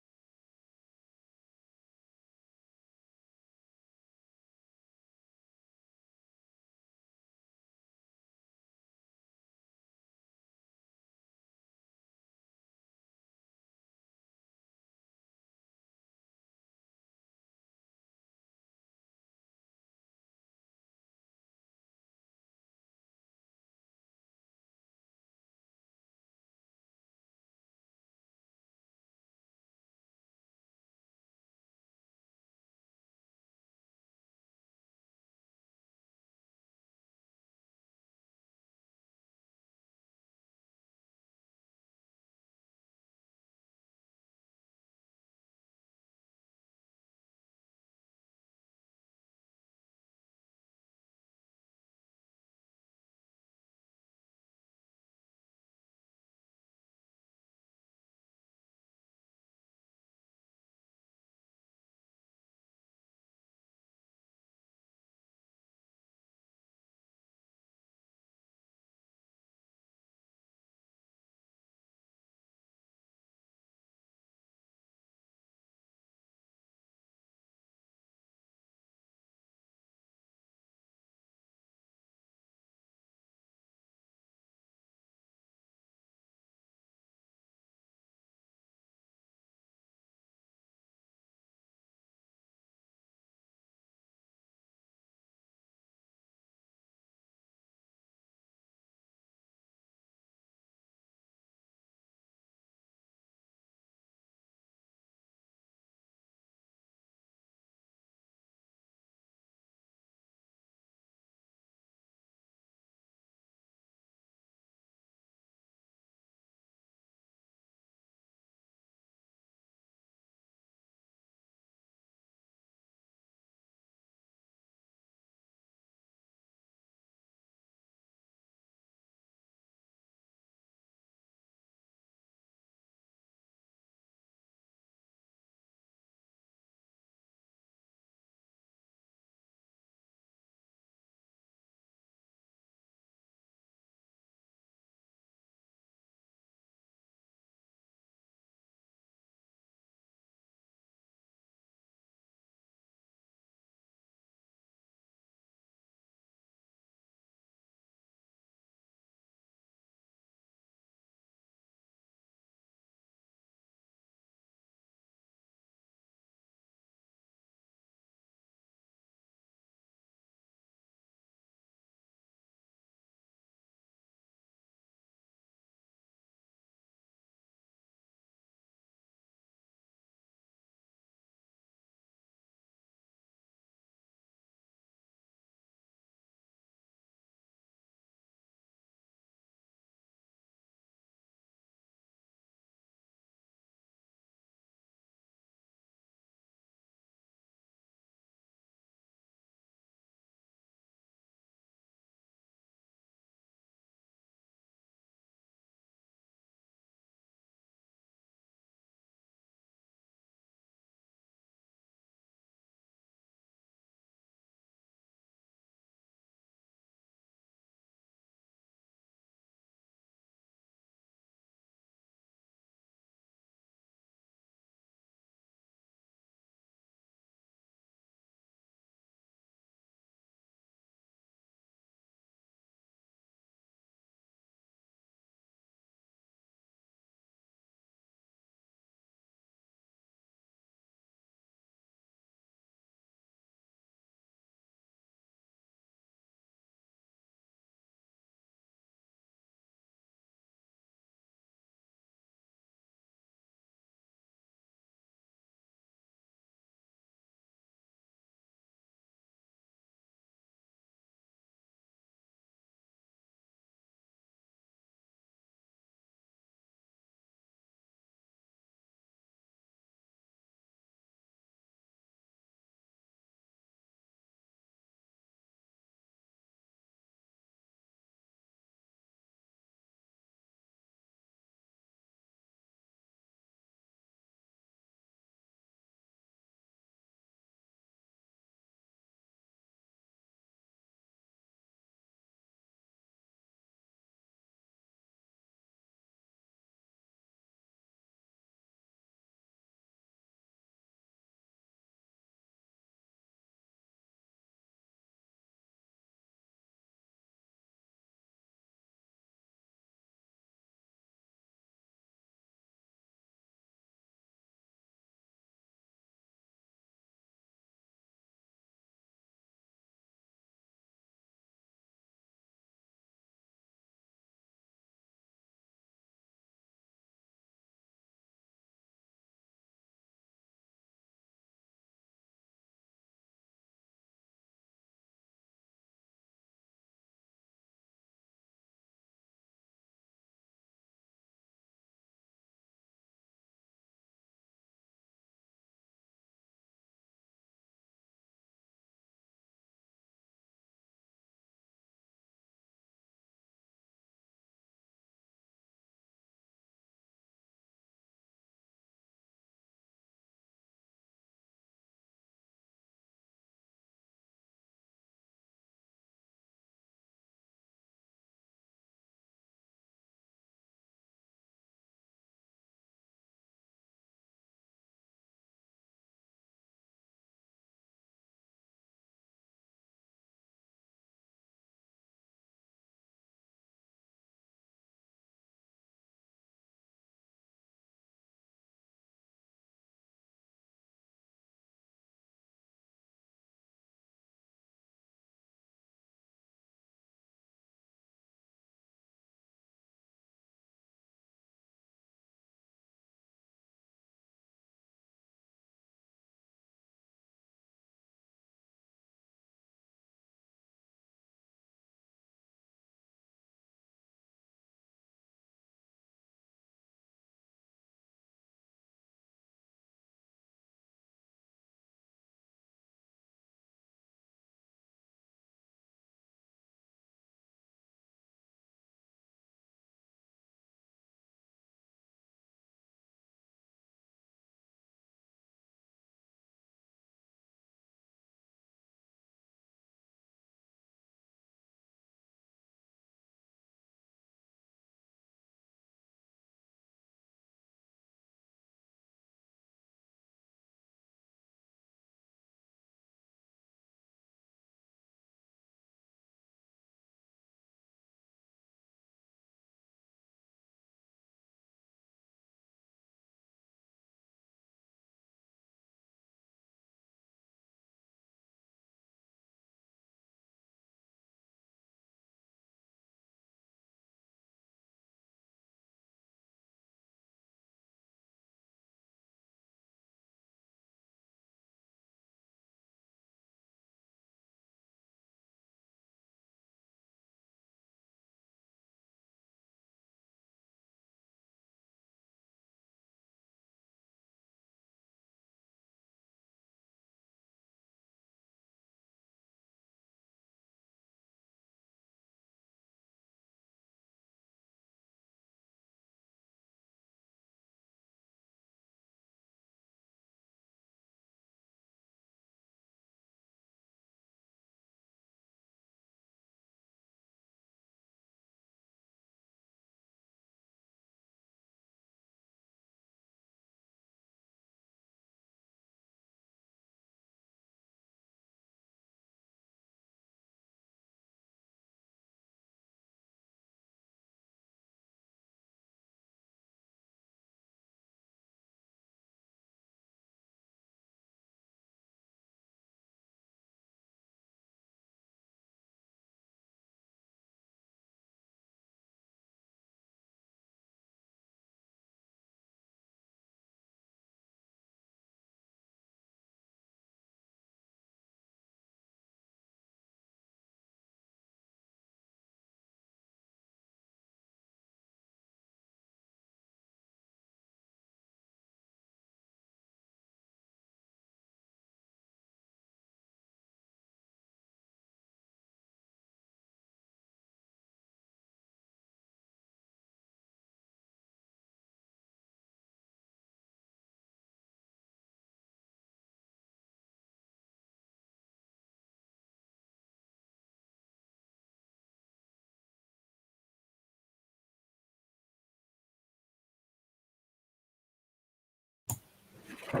All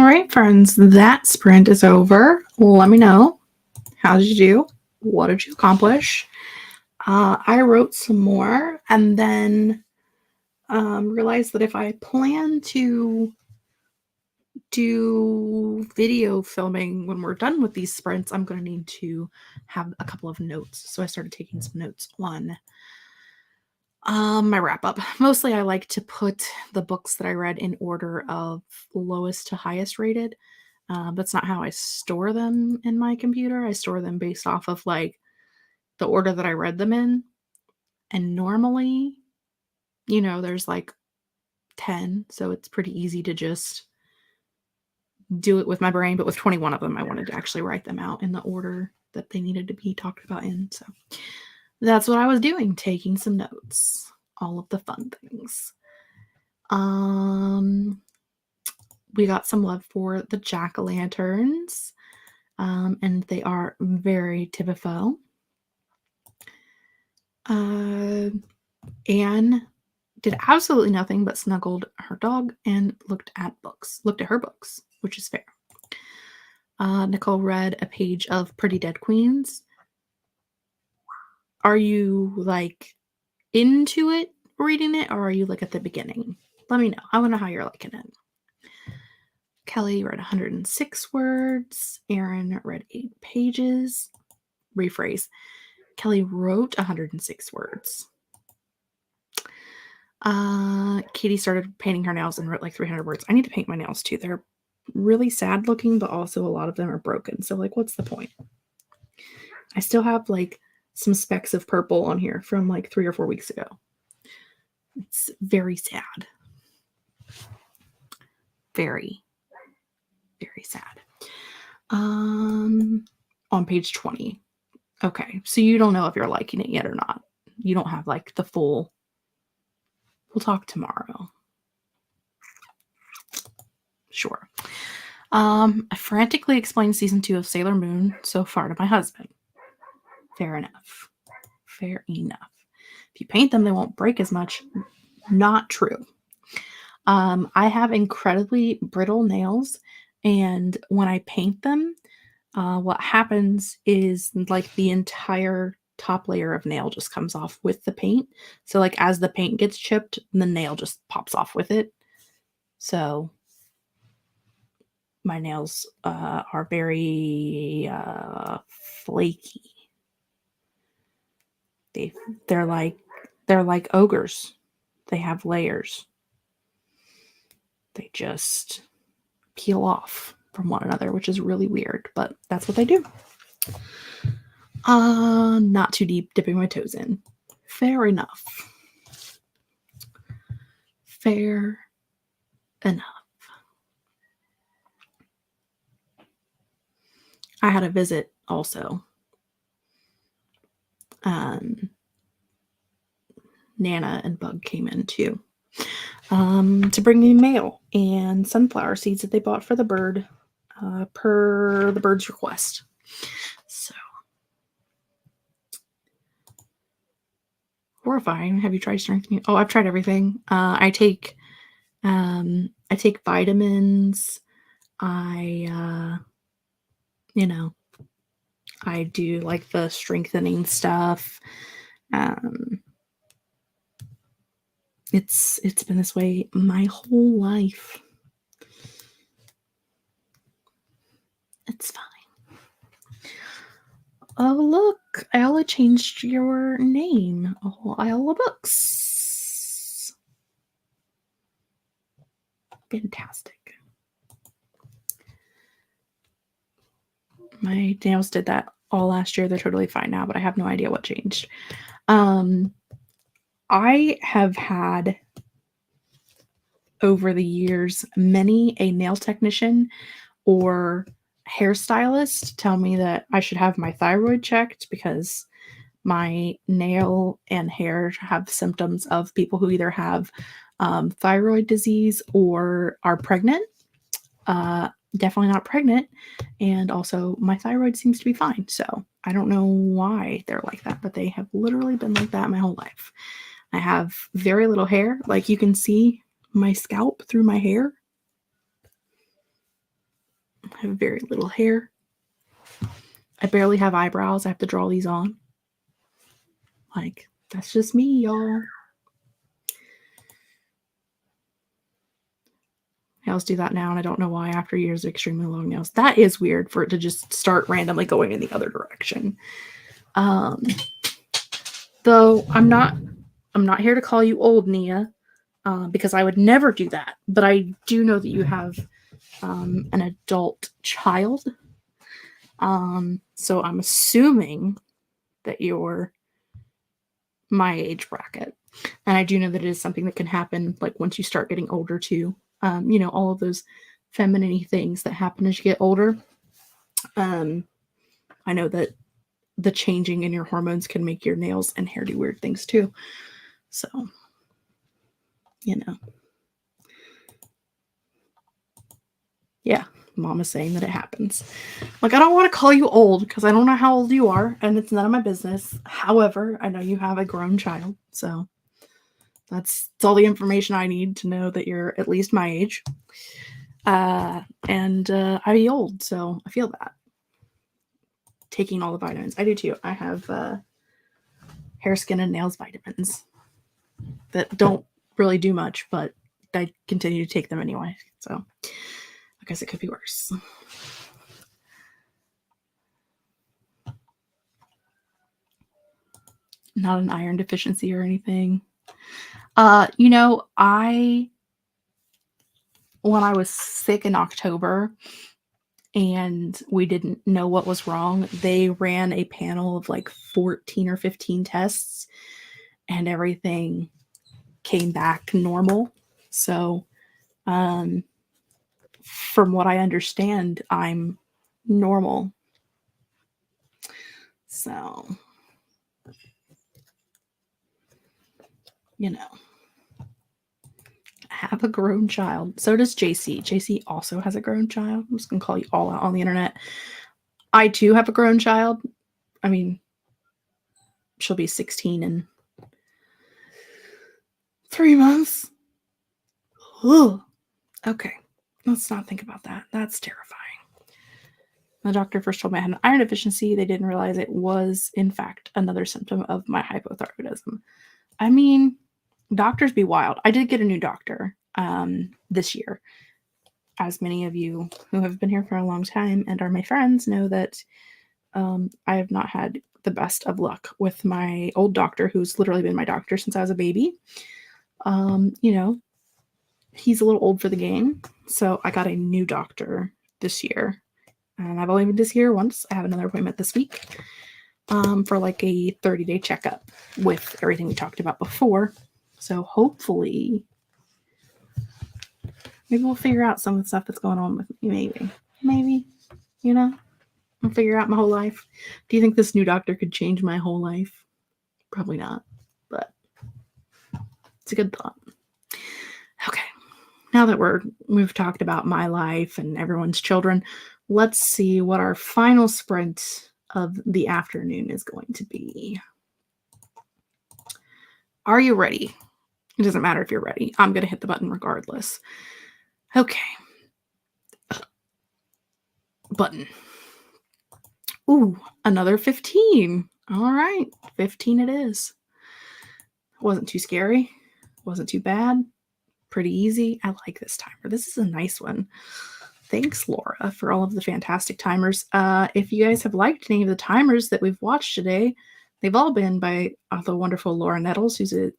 right, friends, that sprint is over. Let me know. How did you do? What did you accomplish? I wrote some more and then realized that if I plan to do video filming when we're done with these sprints, I'm going to need to have a couple of notes. So I started taking some notes on my wrap up. Mostly I like to put the books that I read in order of lowest to highest rated. That's not how I store them in my computer. I store them based off of like the order that I read them in. And normally, there's like 10, so it's pretty easy to just do it with my brain. But with 21 of them, I wanted to actually write them out in the order that they needed to be talked about in. So that's what I was doing, taking some notes, all of the fun things. We got some love for the jack-o'-lanterns, and they are very typical. Anne did absolutely nothing but snuggled her dog and looked at her books, which is fair. Nicole read a page of Pretty Dead Queens. Are you like into it, reading it, or are you like at the beginning? Let me know. I want to know how you're liking it. Kelly read 106 words. Erin read 8 pages. Rephrase. Kelly wrote 106 words. Katie started painting her nails and wrote like 300 words. I need to paint my nails too. They're really sad looking, but also a lot of them are broken. So like, what's the point? I still have like some specks of purple on here from like 3 or 4 weeks ago. It's very sad. Very, very sad. On page 20. Okay, so you don't know if you're liking it yet or not. You don't have like the full. We'll talk tomorrow. Sure. I frantically explained season 2 of Sailor Moon so far to my husband. Fair enough. Fair enough. If you paint them, they won't break as much. Not true. I have incredibly brittle nails, and when I paint them, what happens is like the entire top layer of nail just comes off with the paint. So like as the paint gets chipped, the nail just pops off with it. So my nails are very flaky. They're like ogres. They have layers. They just peel off from one another, which is really weird, but that's what they do. Not too deep, dipping my toes in. Fair enough. Fair enough. I had a visit also. Nana and Bug came in too. To bring me mail and sunflower seeds that they bought for the bird, per the bird's request. So horrifying. Have you tried strengthening? Oh, I've tried everything. I take vitamins. I do like the strengthening stuff. It's been this way my whole life. It's fine. Oh, look, Ella changed your name. Oh, Ella Books. Fantastic. My nails did that all last year. They're totally fine now, but I have no idea what changed. I have had over the years many a nail technician or hairstylist tell me that I should have my thyroid checked because my nail and hair have symptoms of people who either have thyroid disease or are pregnant. Definitely not pregnant. And also my thyroid seems to be fine. So I don't know why they're like that, but they have literally been like that my whole life. I have very little hair. Like you can see my scalp through my hair. I have very little hair. I barely have eyebrows. I have to draw these on. Like, that's just me, y'all. Nails do that now, and I don't know why after years of extremely long nails. That is weird for it to just start randomly going in the other direction. Though I'm not here to call you old, Nia, because I would never do that. But I do know that you have an adult child. So I'm assuming that you're my age bracket. And I do know that it is something that can happen like once you start getting older too. All of those feminine things that happen as you get older. I know that the changing in your hormones can make your nails and hair do weird things too. So, yeah, Mama's saying that it happens. Like, I don't want to call you old because I don't know how old you are and it's none of my business. However, I know you have a grown child. So that's all the information I need to know that you're at least my age. And I be old, so I feel that. Taking all the vitamins. I do too. I have hair, skin, and nails vitamins that don't really do much, but I continue to take them anyway. So I guess it could be worse. Not an iron deficiency or anything. When I was sick in October and we didn't know what was wrong, they ran a panel of like 14 or 15 tests and everything came back normal. So, from what I understand, I'm normal. So, I have a grown child. So does JC. JC also has a grown child. I'm just going to call you all out on the internet. I too have a grown child. I mean, she'll be 16 in 3 months. Ugh. Okay. Let's not think about that. That's terrifying. The doctor first told me I had an iron deficiency. They didn't realize it was, in fact, another symptom of my hypothyroidism. I mean, doctors be wild. I did get a new doctor this year. As many of you who have been here for a long time and are my friends know that I have not had the best of luck with my old doctor, who's literally been my doctor since I was a baby. He's a little old for the game. So I got a new doctor this year. And I've only been this year once. I have another appointment this week for like a 30-day checkup with everything we talked about before. So hopefully, maybe we'll figure out some of the stuff that's going on with me. Maybe, I'll figure out my whole life. Do you think this new doctor could change my whole life? Probably not, but it's a good thought. Okay, now that we've talked about my life and everyone's children, let's see what our final sprint of the afternoon is going to be. Are you ready? It doesn't matter if you're ready. I'm going to hit the button regardless. Okay. Button. Ooh, another 15. All right. 15 it is. Wasn't too scary. Wasn't too bad. Pretty easy. I like this timer. This is a nice one. Thanks, Laura, for all of the fantastic timers. If you guys have liked any of the timers that we've watched today, they've all been by the wonderful Laura Nettles, who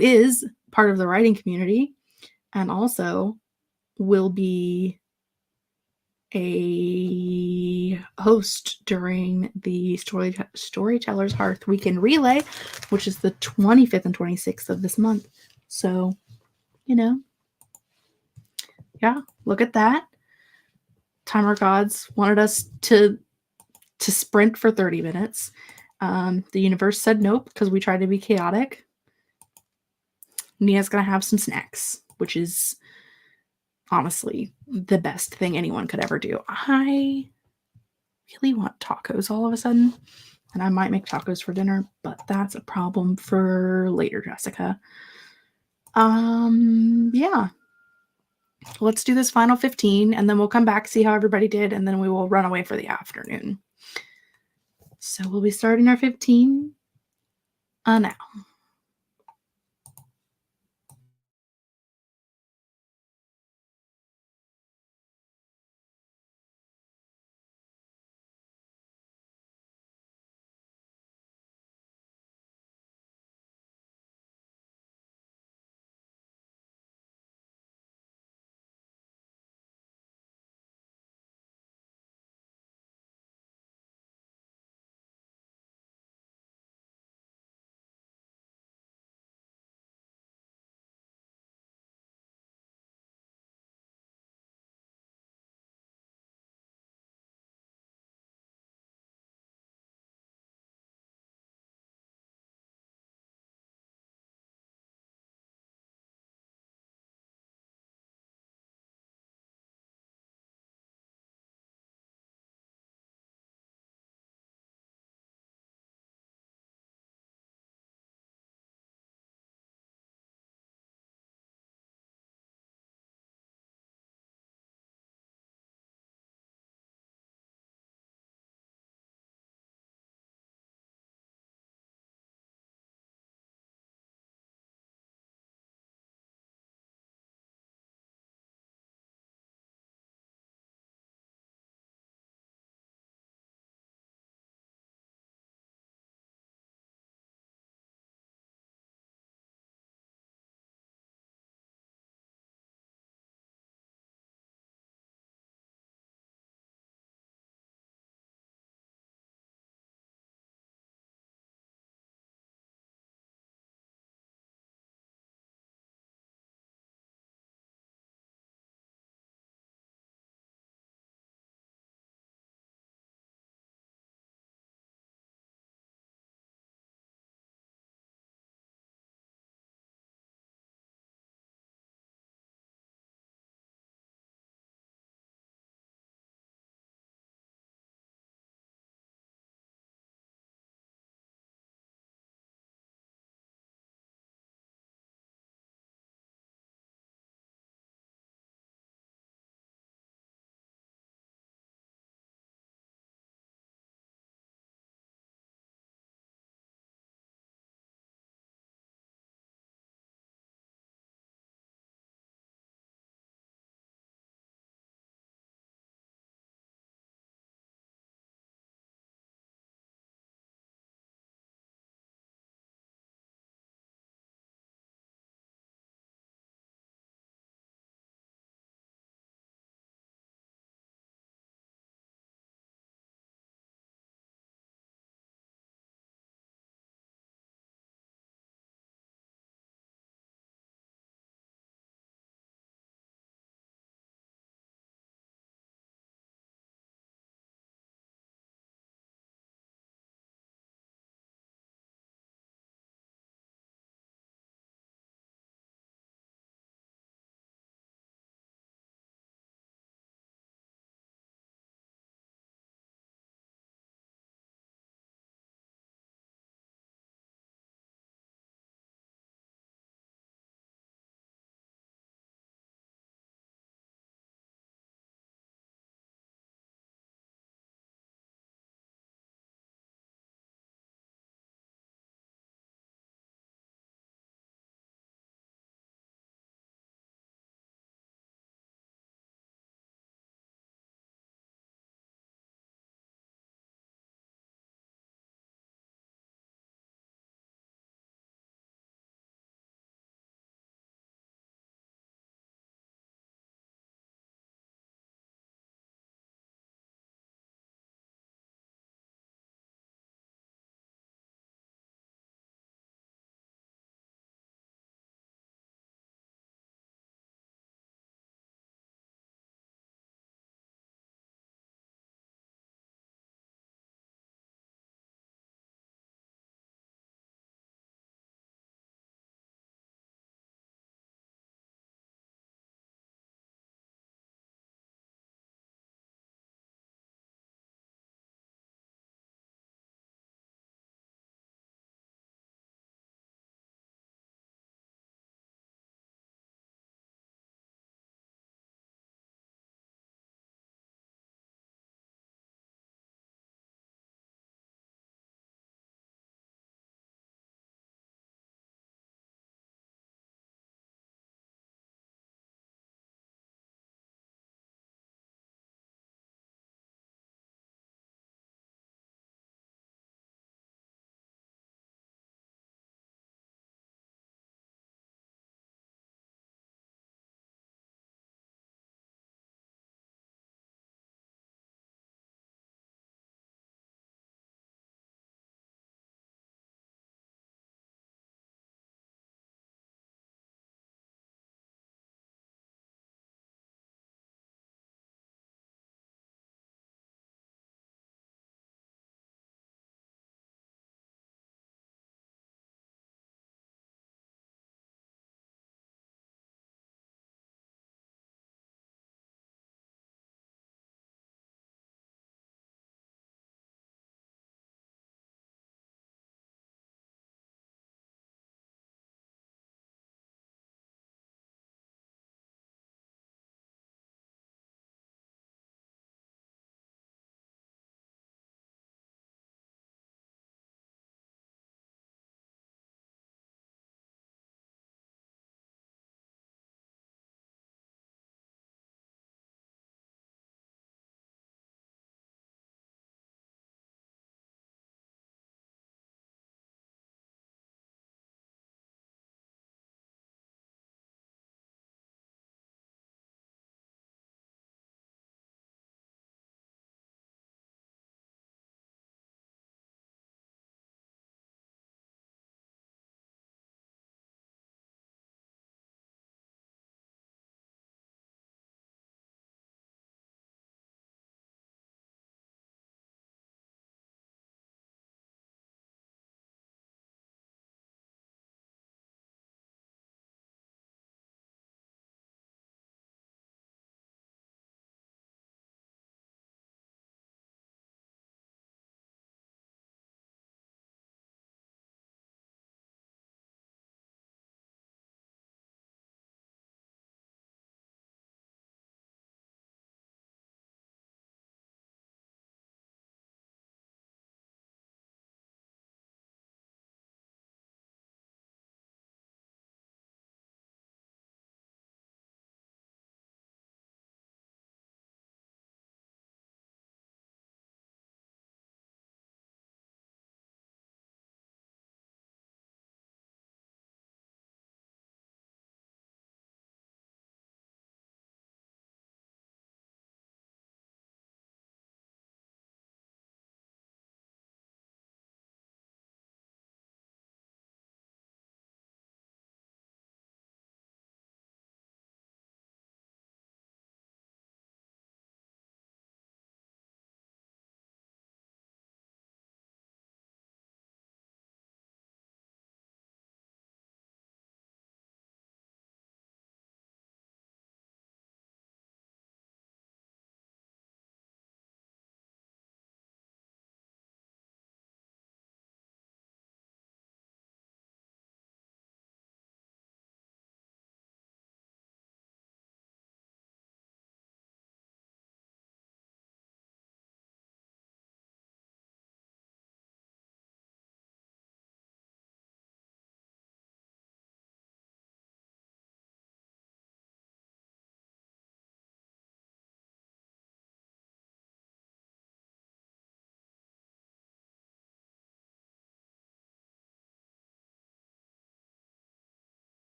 is part of the writing community and also will be a host during the Storytellers Hearth Weekend Relay, which is the 25th and 26th of this month. So, yeah, look at that. Timer gods wanted us to sprint for 30 minutes. The universe said nope because we tried to be chaotic. Nia's going to have some snacks, which is honestly the best thing anyone could ever do. I really want tacos all of a sudden, and I might make tacos for dinner, but that's a problem for later, Jessica. Yeah. Let's do this final 15, and then we'll come back, see how everybody did, and then we will run away for the afternoon. So we'll be starting our 15 now.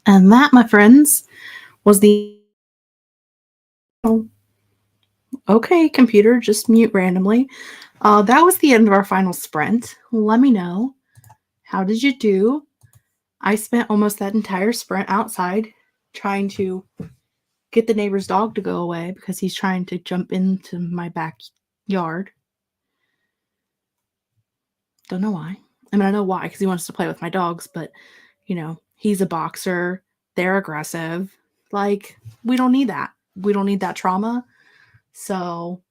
And that, my friends, was the... Okay, computer, just mute randomly. That was the end of our final sprint. Let me know. How did you do? I spent almost that entire sprint outside trying to get the neighbor's dog to go away because he's trying to jump into my backyard. Don't know why. I mean, I know why, because he wants to play with my dogs, but, you know, he's a boxer. They're aggressive. Like, we don't need that. We don't need that trauma. So,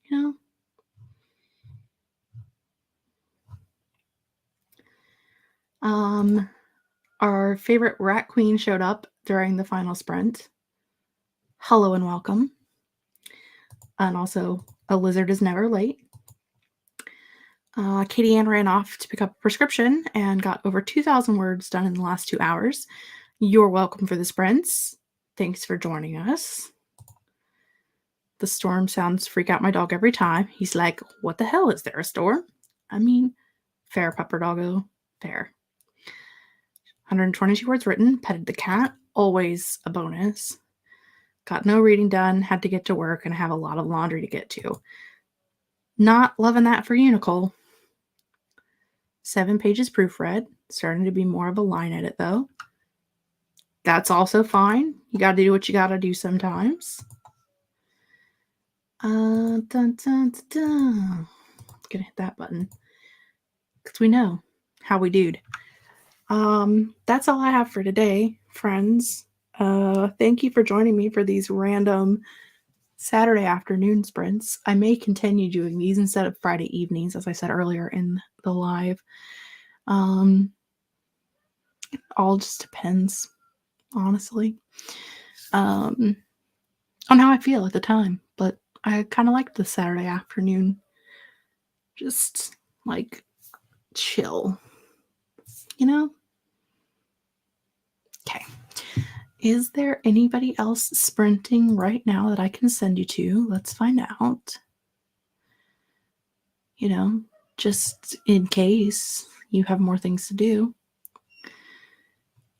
you know. Our favorite rat queen showed up during the final sprint. Hello and welcome. And also, a lizard is never late. Katie Ann ran off to pick up a prescription and got over 2,000 words done in the last 2 hours. You're welcome for the sprints. Thanks for joining us. The storm sounds freak out my dog every time. He's like, what the hell? Is there a storm? I mean, fair, pupper doggo. Fair. 122 words written. Petted the cat. Always a bonus. Got no reading done. Had to get to work and have a lot of laundry to get to. Not loving that for you, Nicole. 7 pages proofread. Starting to be more of a line edit, though. That's also fine. You got to do what you got to do sometimes. Dun, dun, dun, dun. Gonna hit that button because we know how we do. That's all I have for today, friends. Thank you for joining me for these random Saturday afternoon sprints. I may continue doing these instead of Friday evenings, as I said earlier in the live. It all just depends, honestly, on how I feel at the time. But I kind of like the Saturday afternoon, just like chill, you know? Okay. Is there anybody else sprinting right now that I can send you to? Let's find out. You know, just in case you have more things to do.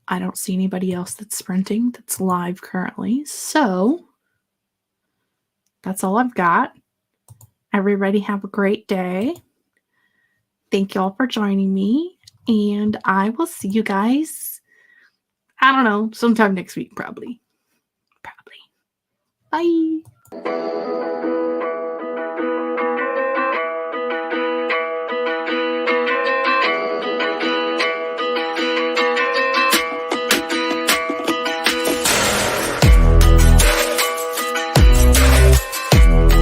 I don't see anybody else that's sprinting that's live currently. So that's all I've got. Everybody have a great day. Thank you all for joining me. And I will see you guys, I don't know, sometime next week, probably. Bye.